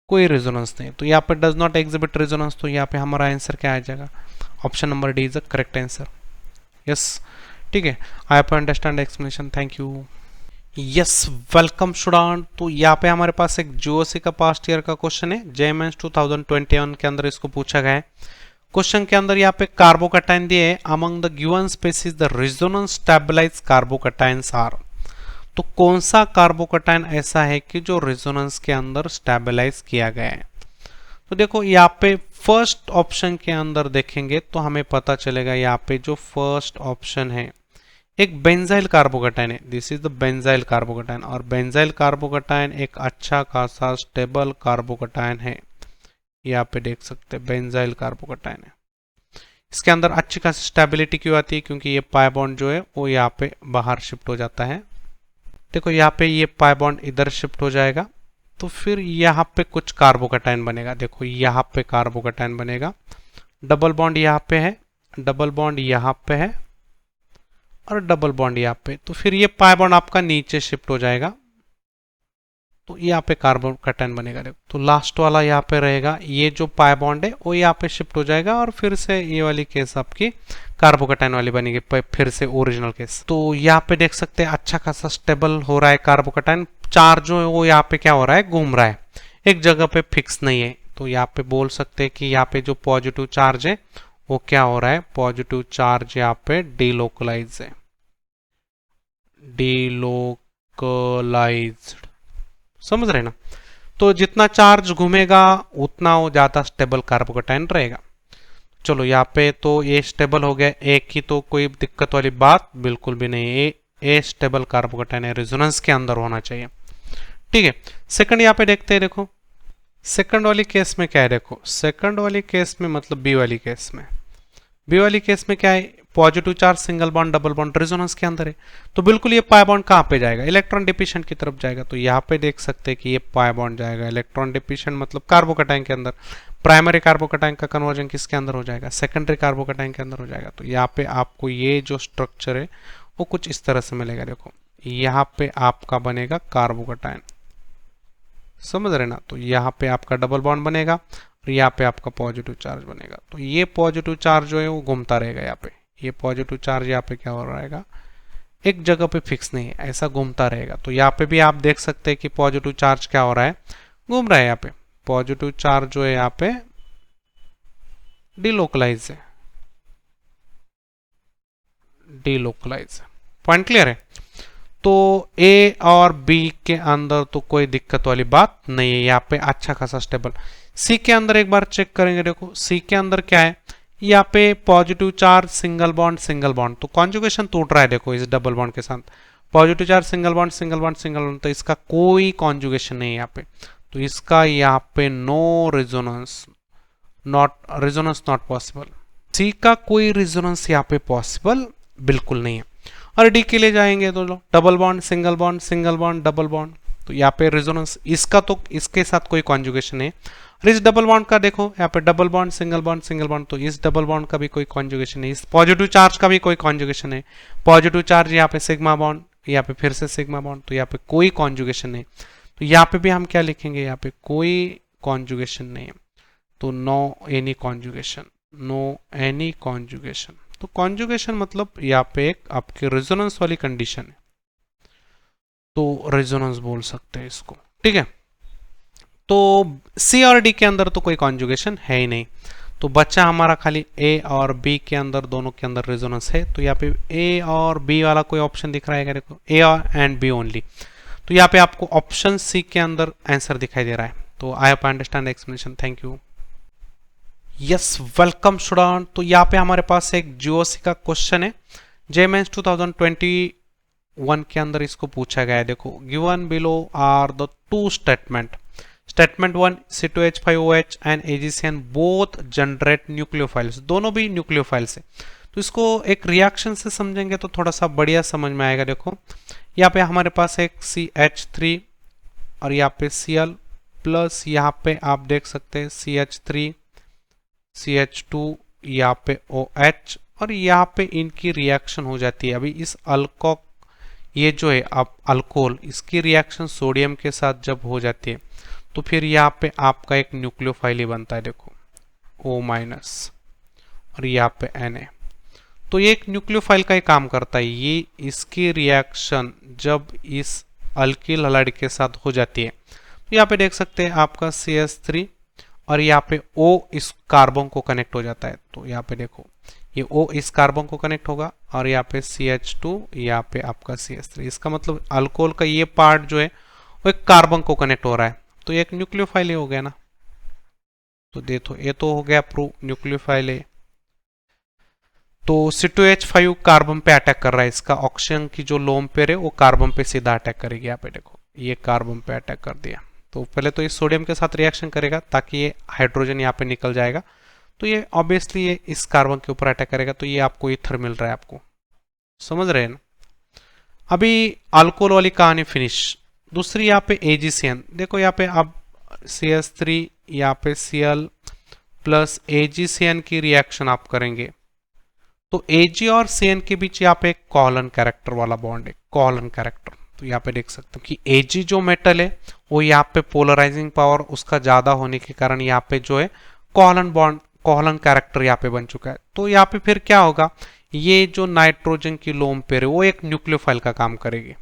कोई रेजोनेंस नहीं, तो यहाँ पे डज नॉट एग्जिबिट रेजोनेंस, तो यहाँ पे हमारा आंसर क्या आ जाएगा, option number D is the correct answer. Yes, ठीक है, आई have understand explanation, thank you. Yes, welcome student. तो यहाँ पे हमारे पास एक जीओसी का पास्ट ईयर का क्वेश्चन है, JMS 2021 के अंदर इसको पूछा गया है। क्वेश्चन के अंदर यहाँ पे कार्बोकटाइन दिए है, among the given species the resonance stabilized carbocations are. तो कौन सा कार्बोकटाइन ऐसा है कि जो रेजोनेंस के अंदर स्टेबलाइज किया गया है। तो देखो यहाँ पे फर्स्ट ऑप्शन के अंदर देखेंगे तो हमें पता चलेगा, यहाँ पे जो फर्स्ट ऑप्शन है एक बेंजाइल कार्बोकटाइन है, दिस इज द बेंजाइल कार्बोकटाइन, और बेंजाइल कार्बोकटाइन एक अच्छा खासा स्टेबल कार्बोकटाइन है। यहाँ पे देख सकते हैं बेंजाइल कार्बोकटाइन है, इसके अंदर अच्छी खासी स्टेबिलिटी क्यों आती है, क्योंकि ये पाई बॉन्ड जो है वो यहाँ पे बाहर शिफ्ट हो जाता है। देखो यहाँ पे ये पाई बॉन्ड इधर शिफ्ट हो जाएगा, तो फिर यहाँ पे कुछ कार्बोकटाइन बनेगा। देखो यहाँ पे कार्बोकटाइन बनेगा, डबल बॉन्ड यहाँ पे है, डबल बॉन्ड यहाँ पे है और डबल बॉन्ड यहाँ पे, तो फिर ये पाई बॉन्ड आपका नीचे शिफ्ट हो जाएगा, तो यहाँ पे कार्बोकटाइन बनेगा। देखो तो लास्ट वाला यहाँ पे रहेगा, ये जो पाई बॉन्ड है वो यहाँ पे शिफ्ट हो जाएगा और फिर से ये वाली केस आपकी कार्बोकटाइन वाली बनेगी, फिर से ओरिजिनल केस। तो यहाँ पे देख सकते हैं अच्छा खासा स्टेबल हो रहा है कार्बोकटाइन, चार्ज जो है वो यहाँ पे क्या हो रहा है, घूम रहा है, एक जगह पे फिक्स नहीं है। तो यहाँ पे बोल सकते हैं कि यहाँ पे जो पॉजिटिव चार्ज है वो क्या हो रहा है, पॉजिटिव चार्ज यहाँ पे डिलोकलाइज है, डिलोकलाइज्ड। समझ रहे ना, तो जितना चार्ज घूमेगा उतना वो ज्यादा स्टेबल कार्बोकटाइन रहेगा। चलो यहाँ पे तो ये स्टेबल हो गया, एक ही तो कोई दिक्कत वाली बात बिल्कुल भी नहीं है, ए स्टेबल कार्बोकटाइन है, रेजोनेंस के अंदर होना चाहिए। ठीक है, सेकंड यहाँ पे देखते हैं। देखो सेकंड वाली केस में क्या है, देखो सेकंड वाली केस में मतलब बी वाली केस में, बी वाली केस में क्या है, positive charge single bond double bond resonance के अंदर है, तो बिल्कुल ये पाई बॉन्ड कहाँ पे जाएगा, इलेक्ट्रॉन डिफिशिएंट की तरफ जाएगा। तो यहाँ पे देख सकते हैं कि ये पाई बॉन्ड जाएगा इलेक्ट्रॉन डिफिशिएंट मतलब कार्बोकटाइन के अंदर, प्राइमरी कार्बोकटाइन का कन्वर्जन किसके अंदर हो जाएगा, सेकेंडरी कार्बोकटाइन के अंदर हो जाएगा। तो यहाँ पे आपको ये जो स्ट्रक्चर है वो कुछ इस तरह से मिलेगा। देखो यहाँ पे आपका बनेगा कार्बोकटाइन, समझ रहे ना, तो यहाँ पे आपका डबल बॉन्ड बनेगा और यहाँ पे आपका पॉजिटिव चार्ज बनेगा। तो ये पॉजिटिव चार्ज जो है वो घूमता रहेगा, यहाँ पे ये पॉजिटिव चार्ज यहाँ पे क्या हो रहेगा, एक जगह पे फिक्स नहीं है, ऐसा घूमता रहेगा। तो यहाँ पे भी आप देख सकते हैं कि पॉजिटिव चार्ज क्या हो रहा है, घूम रहा है। यहाँ पे पॉजिटिव चार्ज जो है यहाँ पे डिलोकलाइज है, डिलोकलाइज। पॉइंट क्लियर है। तो ए और बी के अंदर तो कोई दिक्कत वाली बात नहीं है, यहाँ पे अच्छा खासा स्टेबल। सी के अंदर एक बार चेक करेंगे, देखो सी के अंदर क्या है, यहाँ पे पॉजिटिव चार्ज सिंगल बॉन्ड, तो कॉन्जुगेशन टूट रहा है देखो इस डबल बॉन्ड के साथ, positive charge single bond single bond single bond, तो इसका कोई कॉन्जुगेशन नहीं है यहाँ पे, तो इसका यहाँ पे नो रेजोनेंस, नॉट पॉसिबल। सी का कोई रेजोनेंस यहाँ पे पॉसिबल बिल्कुल नहीं है। और डी के लिए जाएंगे तो double bond single bond double bond, तो यहाँ पे रेजोनेंस इसका तो इसके साथ कोई कॉन्जुगेशन है। और इस डबल बॉन्ड का देखो यहाँ पे डबल बॉन्ड सिंगल बॉन्ड, तो इस डबल बॉन्ड का भी कोई कॉन्जुगेशन नहीं, इस पॉजिटिव चार्ज का भी कोई कॉन्जुगेशन है, पॉजिटिव चार्ज यहाँ पे सिग्मा बॉन्ड, यहाँ पे फिर से सिग्मा बॉन्ड, तो यहाँ पे कोई कॉन्जुगेशन नहीं, तो यहाँ पे भी हम क्या लिखेंगे, यहाँ पे कोई कॉन्जुगेशन नहीं है, तो नो एनी कॉन्जुगेशन। तो कॉन्जुगेशन मतलब यहाँ पे एक आपके रेजोनेंस वाली कंडीशन है, तो रेजोनेंस बोल सकते हैं इसको, ठीक है। तो सी और डी के अंदर तो कोई कॉन्जुगेशन है ही नहीं, तो बच्चा हमारा खाली ए और बी के अंदर, दोनों के अंदर रेजोनेंस है, तो यहाँ पे ए और बी वाला कोई ऑप्शन दिख रहा है क्या, देखो ए और एंड बी ओनली, तो यहाँ पे आपको ऑप्शन सी के अंदर आंसर दिखाई दे रहा है। तो I hope understand explanation, thank you. Yes, welcome student. तो यहाँ पे हमारे पास एक जीओसी का क्वेश्चन है, जेमेंस 2021 के अंदर इसको पूछा गया है। देखो given below are the two statement 1 C2H5OH and AgCN both generate nucleophiles, दोनों भी न्यूक्लियोफाइल्स है। तो इसको एक रिएक्शन से समझेंगे तो थोड़ा सा बढ़िया समझ में आएगा। देखो यहाँ पे हमारे पास एक CH3 और यहाँ पे Cl प्लस, यहाँ पे आप देख सकते हैं CH3 CH2, यहाँ पे OH, और यहाँ पे इनकी रिएक्शन हो जाती है। अभी इस अल्कोहल, ये जो है आप अल्कोहल, इसकी रिएक्शन सोडियम के साथ जब हो जाती है तो फिर यहाँ पे आपका एक न्यूक्लियोफाइल ही बनता है, देखो O- और यहाँ पे Na। तो ये एक न्यूक्लियोफाइल का ही काम करता है, ये इसकी रिएक्शन जब इस अल्किल हलाइड के साथ हो जाती है तो यहाँ पे देख सकते हैं आपका CH3 और यहाँ पे O इस कार्बन को कनेक्ट हो जाता है। तो यहाँ पे देखो ये O इस कार्बन को कनेक्ट होगा और यहाँ पे CH2, यहाँ पे आपका CH3, इसका मतलब अल्कोहल का ये पार्ट जो है वो एक कार्बन को कनेक्ट हो रहा है, तो ये एक न्यूक्लियोफाइल हो गया ना। तो देखो ये तो हो गया प्रूव न्यूक्लियोफाइल है। तो C2H5 कार्बन पे अटैक कर रहा है, इसका ऑक्सीजन की जो लोन पेयर है वो कार्बन पे सीधा अटैक करेगी। यहाँ पे देखो ये कार्बन पे अटैक कर दिया, तो पहले तो ये सोडियम के साथ रिएक्शन करेगा ताकि ये हाइड्रोजन यहाँ पे निकल जाएगा, तो ये ऑब्वियसली ये इस कार्बन के ऊपर अटैक करेगा, तो ये आपको ईथर मिल रहा है, आपको समझ रहे हैं ना। अभी अल्कोहल वाली कहानी फिनिश। दूसरी यहाँ पे AgCN, देखो यहाँ पे अब CH3 यहाँ पे Cl प्लस AgCN की रिएक्शन आप करेंगे तो Ag और Cn के बीच यहाँ पे एक कोलन कैरेक्टर वाला बॉन्ड है, कोलन कैरेक्टर। तो यहाँ पे देख सकते हो कि Ag जो मेटल है वो यहाँ पे पोलराइजिंग पावर उसका ज्यादा होने के कारण यहाँ पे जो है कोलन बॉन्ड, कोलन कैरेक्टर यहाँ पे बन चुका है। तो यहाँ पे फिर क्या होगा, ये जो नाइट्रोजन की लोन पेयर है वो एक न्यूक्लियोफाइल का काम करेगी,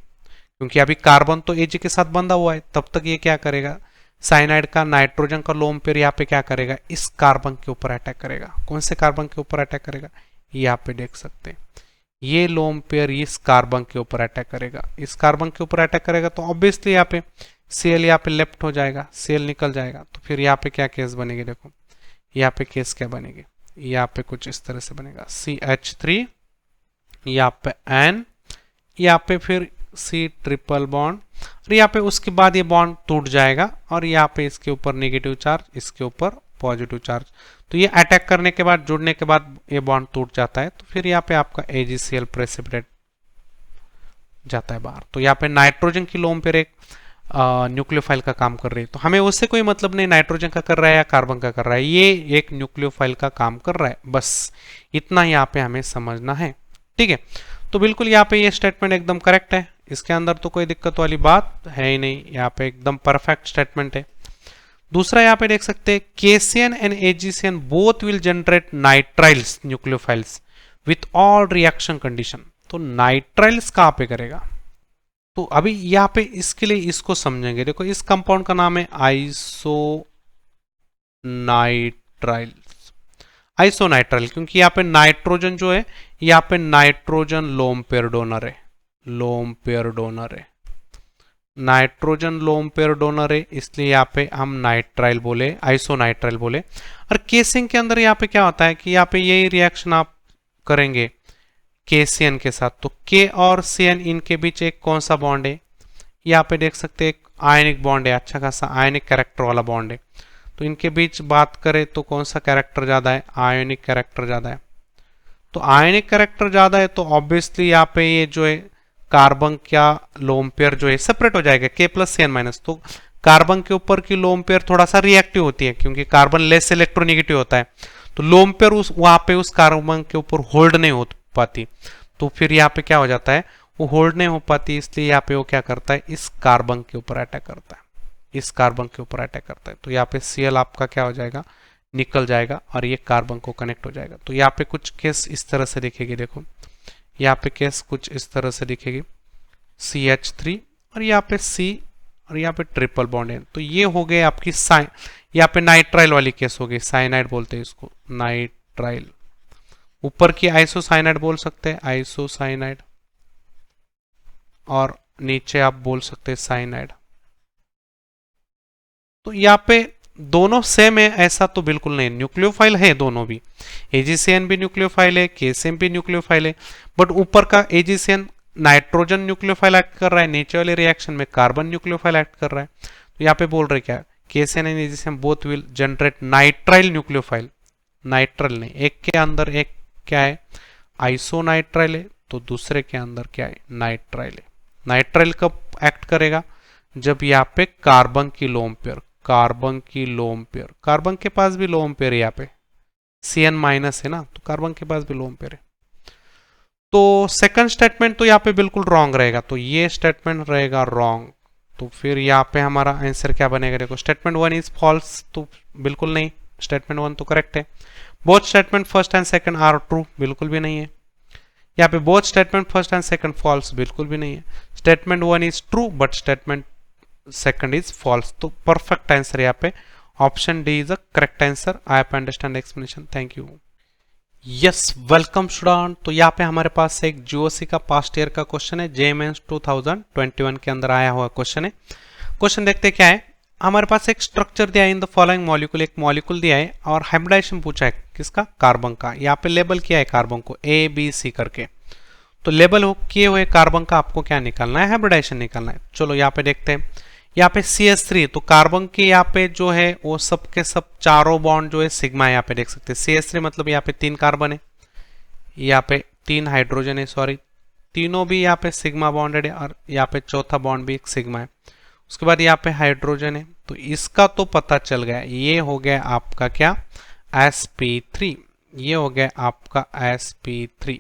क्योंकि अभी कार्बन तो Ag के साथ बंधा हुआ है, तब तक ये क्या करेगा, साइनाइड का नाइट्रोजन का लोन पेयर यहाँ पे क्या करेगा, इस कार्बन के ऊपर अटैक करेगा। कौन से कार्बन के ऊपर अटैक करेगा, यहाँ पे देख सकते हैं ये लोन पेयर इस कार्बन के ऊपर अटैक करेगा, इस कार्बन के ऊपर अटैक करेगा, तो ऑब्वियसली यहाँ पे Cl यहाँ पे लेफ्ट हो जाएगा, Cl निकल जाएगा, तो फिर यहाँ पे क्या केस बनेगी, देखो यहाँ पे केस क्या बनेगी, यहाँ पे कुछ इस तरह से बनेगा CH3, यहाँ पे N, यहाँ पे फिर C ट्रिपल बॉन्ड, और यहाँ पे उसके बाद ये बॉन्ड टूट जाएगा और यहाँ पे इसके ऊपर नेगेटिव चार्ज, इसके ऊपर पॉजिटिव चार्ज। तो ये अटैक करने के बाद, जुड़ने के बाद ये बॉन्ड टूट जाता है, तो फिर यहाँ पे आपका AgCl प्रेसिपिटेट जाता है बाहर। तो यहाँ पे नाइट्रोजन की लोन पे एक न्यूक्लियोफाइल का काम कर रही है, तो हमें उससे कोई मतलब नहीं नाइट्रोजन का कर रहा है या कार्बन का कर रहा है, ये एक न्यूक्लियोफाइल का काम कर रहा है, बस इतना यहाँ पे हमें समझना है, ठीक है। तो बिल्कुल यहाँ पे ये स्टेटमेंट एकदम करेक्ट है, इसके अंदर तो कोई दिक्कत वाली बात है ही नहीं, यहाँ पे एकदम परफेक्ट स्टेटमेंट है। दूसरा यहाँ पे देख सकते हैं KCN and AgCN both will generate nitriles nucleophiles with all reaction condition. तो नाइट्राइल्स कहाँ पे करेगा, तो अभी यहाँ पे इसके लिए इसको समझेंगे। देखो इस कंपाउंड का नाम है आइसोनाइट्राइल, क्योंकि यहाँ पे नाइट्रोजन जो है यहाँ पे नाइट्रोजन लोन पेयर डोनर है, लोन पेयर डोनर है, नाइट्रोजन लोन पेयर डोनर है, इसलिए यहाँ पे हम नाइट्राइल बोले, आइसोनाइट्राइल बोले। और केसिंग के अंदर यहाँ पे क्या होता है कि यहाँ पे यही रिएक्शन आप करेंगे KCN के साथ, तो K और CN इनके बीच एक कौन सा बॉन्ड है, यहाँ पे देख सकते हैं एक आयनिक बॉन्ड है, अच्छा खासा आयनिक कैरेक्टर वाला बॉन्ड है। तो इनके बीच बात करें तो कौन सा कैरेक्टर ज्यादा है, आयनिक कैरेक्टर ज्यादा है। तो आयनिक कैरेक्टर ज्यादा है तो ऑब्वियसली यहाँ पे ये जो है कार्बन का लोन पेयर जो है सेपरेट हो जाएगा, K+CN-। तो कार्बन के ऊपर की लोन पेयर थोड़ा सा रिएक्टिव होती है क्योंकि कार्बन लेस इलेक्ट्रोनेगेटिव होता है, तो लोन पेयर उस वहां पे उस कार्बन के ऊपर होल्ड नहीं हो पाती, तो फिर यहाँ पे क्या हो जाता है, वो होल्ड नहीं हो पाती, इसलिए यहाँ पे वो क्या करता है, इस कार्बन के ऊपर अटैक करता है, इस कार्बन के ऊपर अटैक करता है। तो यहाँ पे Cl आपका क्या हो जाएगा, निकल जाएगा और ये कार्बन को कनेक्ट हो जाएगा। तो यहाँ पे कुछ केस इस तरह से दिखेगी, देखो यहाँ पे केस कुछ इस तरह से दिखेगी, CH3 और यहाँ पे C और यहाँ पे ट्रिपल बॉन्ड है। तो ये हो गए आपकी यहाँ पे नाइट्राइल वाली केस हो गई, साइनाइड बोलते हैं इसको, नाइट्राइल। ऊपर की आइसोसाइनाइड बोल सकते हैं, आइसोसाइनाइड, और नीचे आप बोल सकते हैं साइनाइड। तो यहाँ पे दोनों सेम है ऐसा तो बिल्कुल नहीं, न्यूक्लियोफाइल है दोनों भी, AgCN भी न्यूक्लियोफाइल है, KCN भी न्यूक्लियोफाइल है, बट ऊपर का AgCN नाइट्रोजन न्यूक्लियोफाइल एक्ट कर रहा है, नीचे वाले रिएक्शन में कार्बन न्यूक्लियोफाइल एक्ट कर रहा है। तो यहाँ पे बोल रहे क्या, KCN and AgCN both will generate nitrile nucleophile, nitrile नहीं, एक के अंदर एक क्या है, आइसोनाइट्राइल है, तो दूसरे के अंदर क्या है, नाइट्राइल है। नाइट्राइल कब एक्ट करेगा, जब यहाँ पे कार्बन की लोन पेयर, कार्बन की लोन पेयर, कार्बन के पास भी लोन पेयर है, यहाँ पे CN- है ना, तो कार्बन के पास भी लोन पेयर है। तो सेकंड स्टेटमेंट तो यहाँ पे बिल्कुल रॉन्ग रहेगा, तो ये स्टेटमेंट रहेगा रॉन्ग। तो फिर यहाँ पे हमारा आंसर क्या बनेगा, देखो स्टेटमेंट 1 इज फॉल्स, तो बिल्कुल नहीं, स्टेटमेंट 1 तो करेक्ट है। Both statement first and second are true, बिल्कुल भी नहीं है। यहाँ पे both statement first and second false, बिल्कुल भी नहीं है। Statement 1 is true but statement second is false, तो परफेक्ट आंसर यहाँ पे option D is a correct answer. I have understand explanation, thank you. Yes, welcome student. तो यहाँ पे हमारे पास एक GOC का पास्ट ईयर का क्वेश्चन है, JMANS 2021 के अंदर आया हुआ क्वेश्चन है। क्वेश्चन देखते क्या है, हमारे पास एक स्ट्रक्चर दिया है इन द फॉलोइंग मॉलिक्यूल, एक मॉलिक्यूल दिया है और हाइब्रिडाइजेशन पूछा है किसका, कार्बन का। यहाँ पे लेबल किया है कार्बन को ABC करके, तो लेबल किए हुए कार्बन का आपको क्या निकालना है, हाइब्रिडाइजेशन निकालना है। चलो यहाँ पे देखते हैं, यहाँ पे CH3, तो कार्बन के यहाँ पे जो है वो सब के सब चारों बॉन्ड जो है सिग्मा है, यहाँ पे देख सकते हैं। CH3 मतलब यहाँ पे 3 कार्बन है, यहाँ पे 3 हाइड्रोजन है, सॉरी तीनों भी यहाँ पे सिग्मा बॉन्डेड है, और यहाँ पे चौथा बॉन्ड भी एक सिग्मा है। उसके बाद यहाँ पे हाइड्रोजन है, तो इसका तो पता चल गया, ये हो गया आपका क्या, sp3, ये हो गया आपका sp3।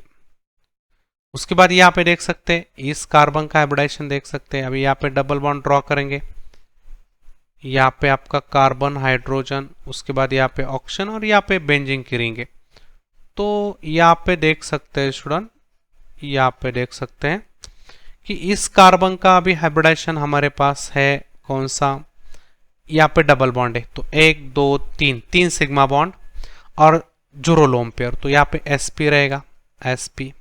उसके बाद यहाँ पे देख सकते हैं इस कार्बन का हाइब्रिडाइजेशन देख सकते हैं। अभी यहाँ पे डबल बॉन्ड ड्रॉ करेंगे, यहाँ पे आपका कार्बन हाइड्रोजन, उसके बाद यहाँ पे ऑक्सीजन और यहाँ पे बेंजीन करेंगे। तो यहाँ पे देख सकते हैं स्टूडेंट, यहाँ पे देख सकते हैं कि इस कार्बन का अभी हाइब्रिडाइजेशन हमारे पास है कौन सा, यहाँ पे डबल बॉन्ड है, तो 1 2 3 सिग्मा बॉन्ड और जोरो लोन पेयर, तो यहाँ पे sp रहेगा, sp।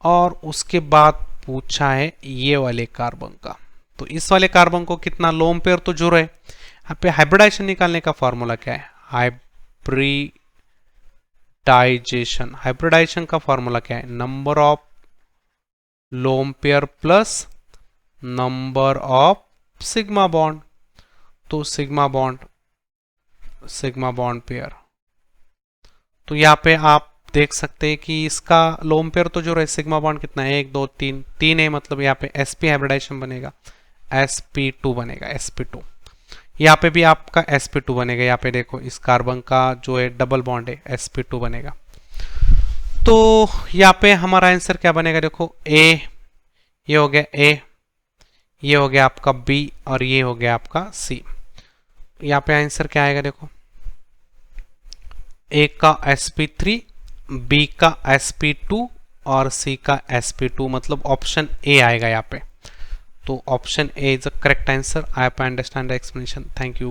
और उसके बाद पूछा है ये वाले कार्बन का, तो इस वाले कार्बन को कितना लोन पेयर तो जुड़ है। यहाँ पे हाइब्रिडाइजेशन निकालने का फॉर्मूला क्या है, हाइब्रिडाइजेशन, हाइब्रिडाइजेशन का फॉर्मूला क्या है, number of lone pair plus number of sigma bond, तो सिग्मा बॉन्ड पेयर। तो यहाँ पे आप देख सकते हैं कि इसका लोन पेयर तो जो है सिग्मा बॉन्ड कितना है, 1 2 3 है, मतलब यहाँ पे sp हाइब्रिडाइजेशन बनेगा, sp2 बनेगा, sp2। यहाँ पे भी आपका sp2 बनेगा, यहाँ पे देखो इस कार्बन का जो है डबल बॉन्ड है, sp2 बनेगा। तो यहाँ पे हमारा आंसर क्या बनेगा, देखो A, ये हो गया A, ये हो गया आपका B और ये हो गया आपका C। यहाँ पे आंसर क्या आएगा, देखो A का sp3, B का sp2 और C का sp2, मतलब ऑप्शन A आएगा यहाँ पे। तो option A is a correct answer. I understand the explanation, thank you.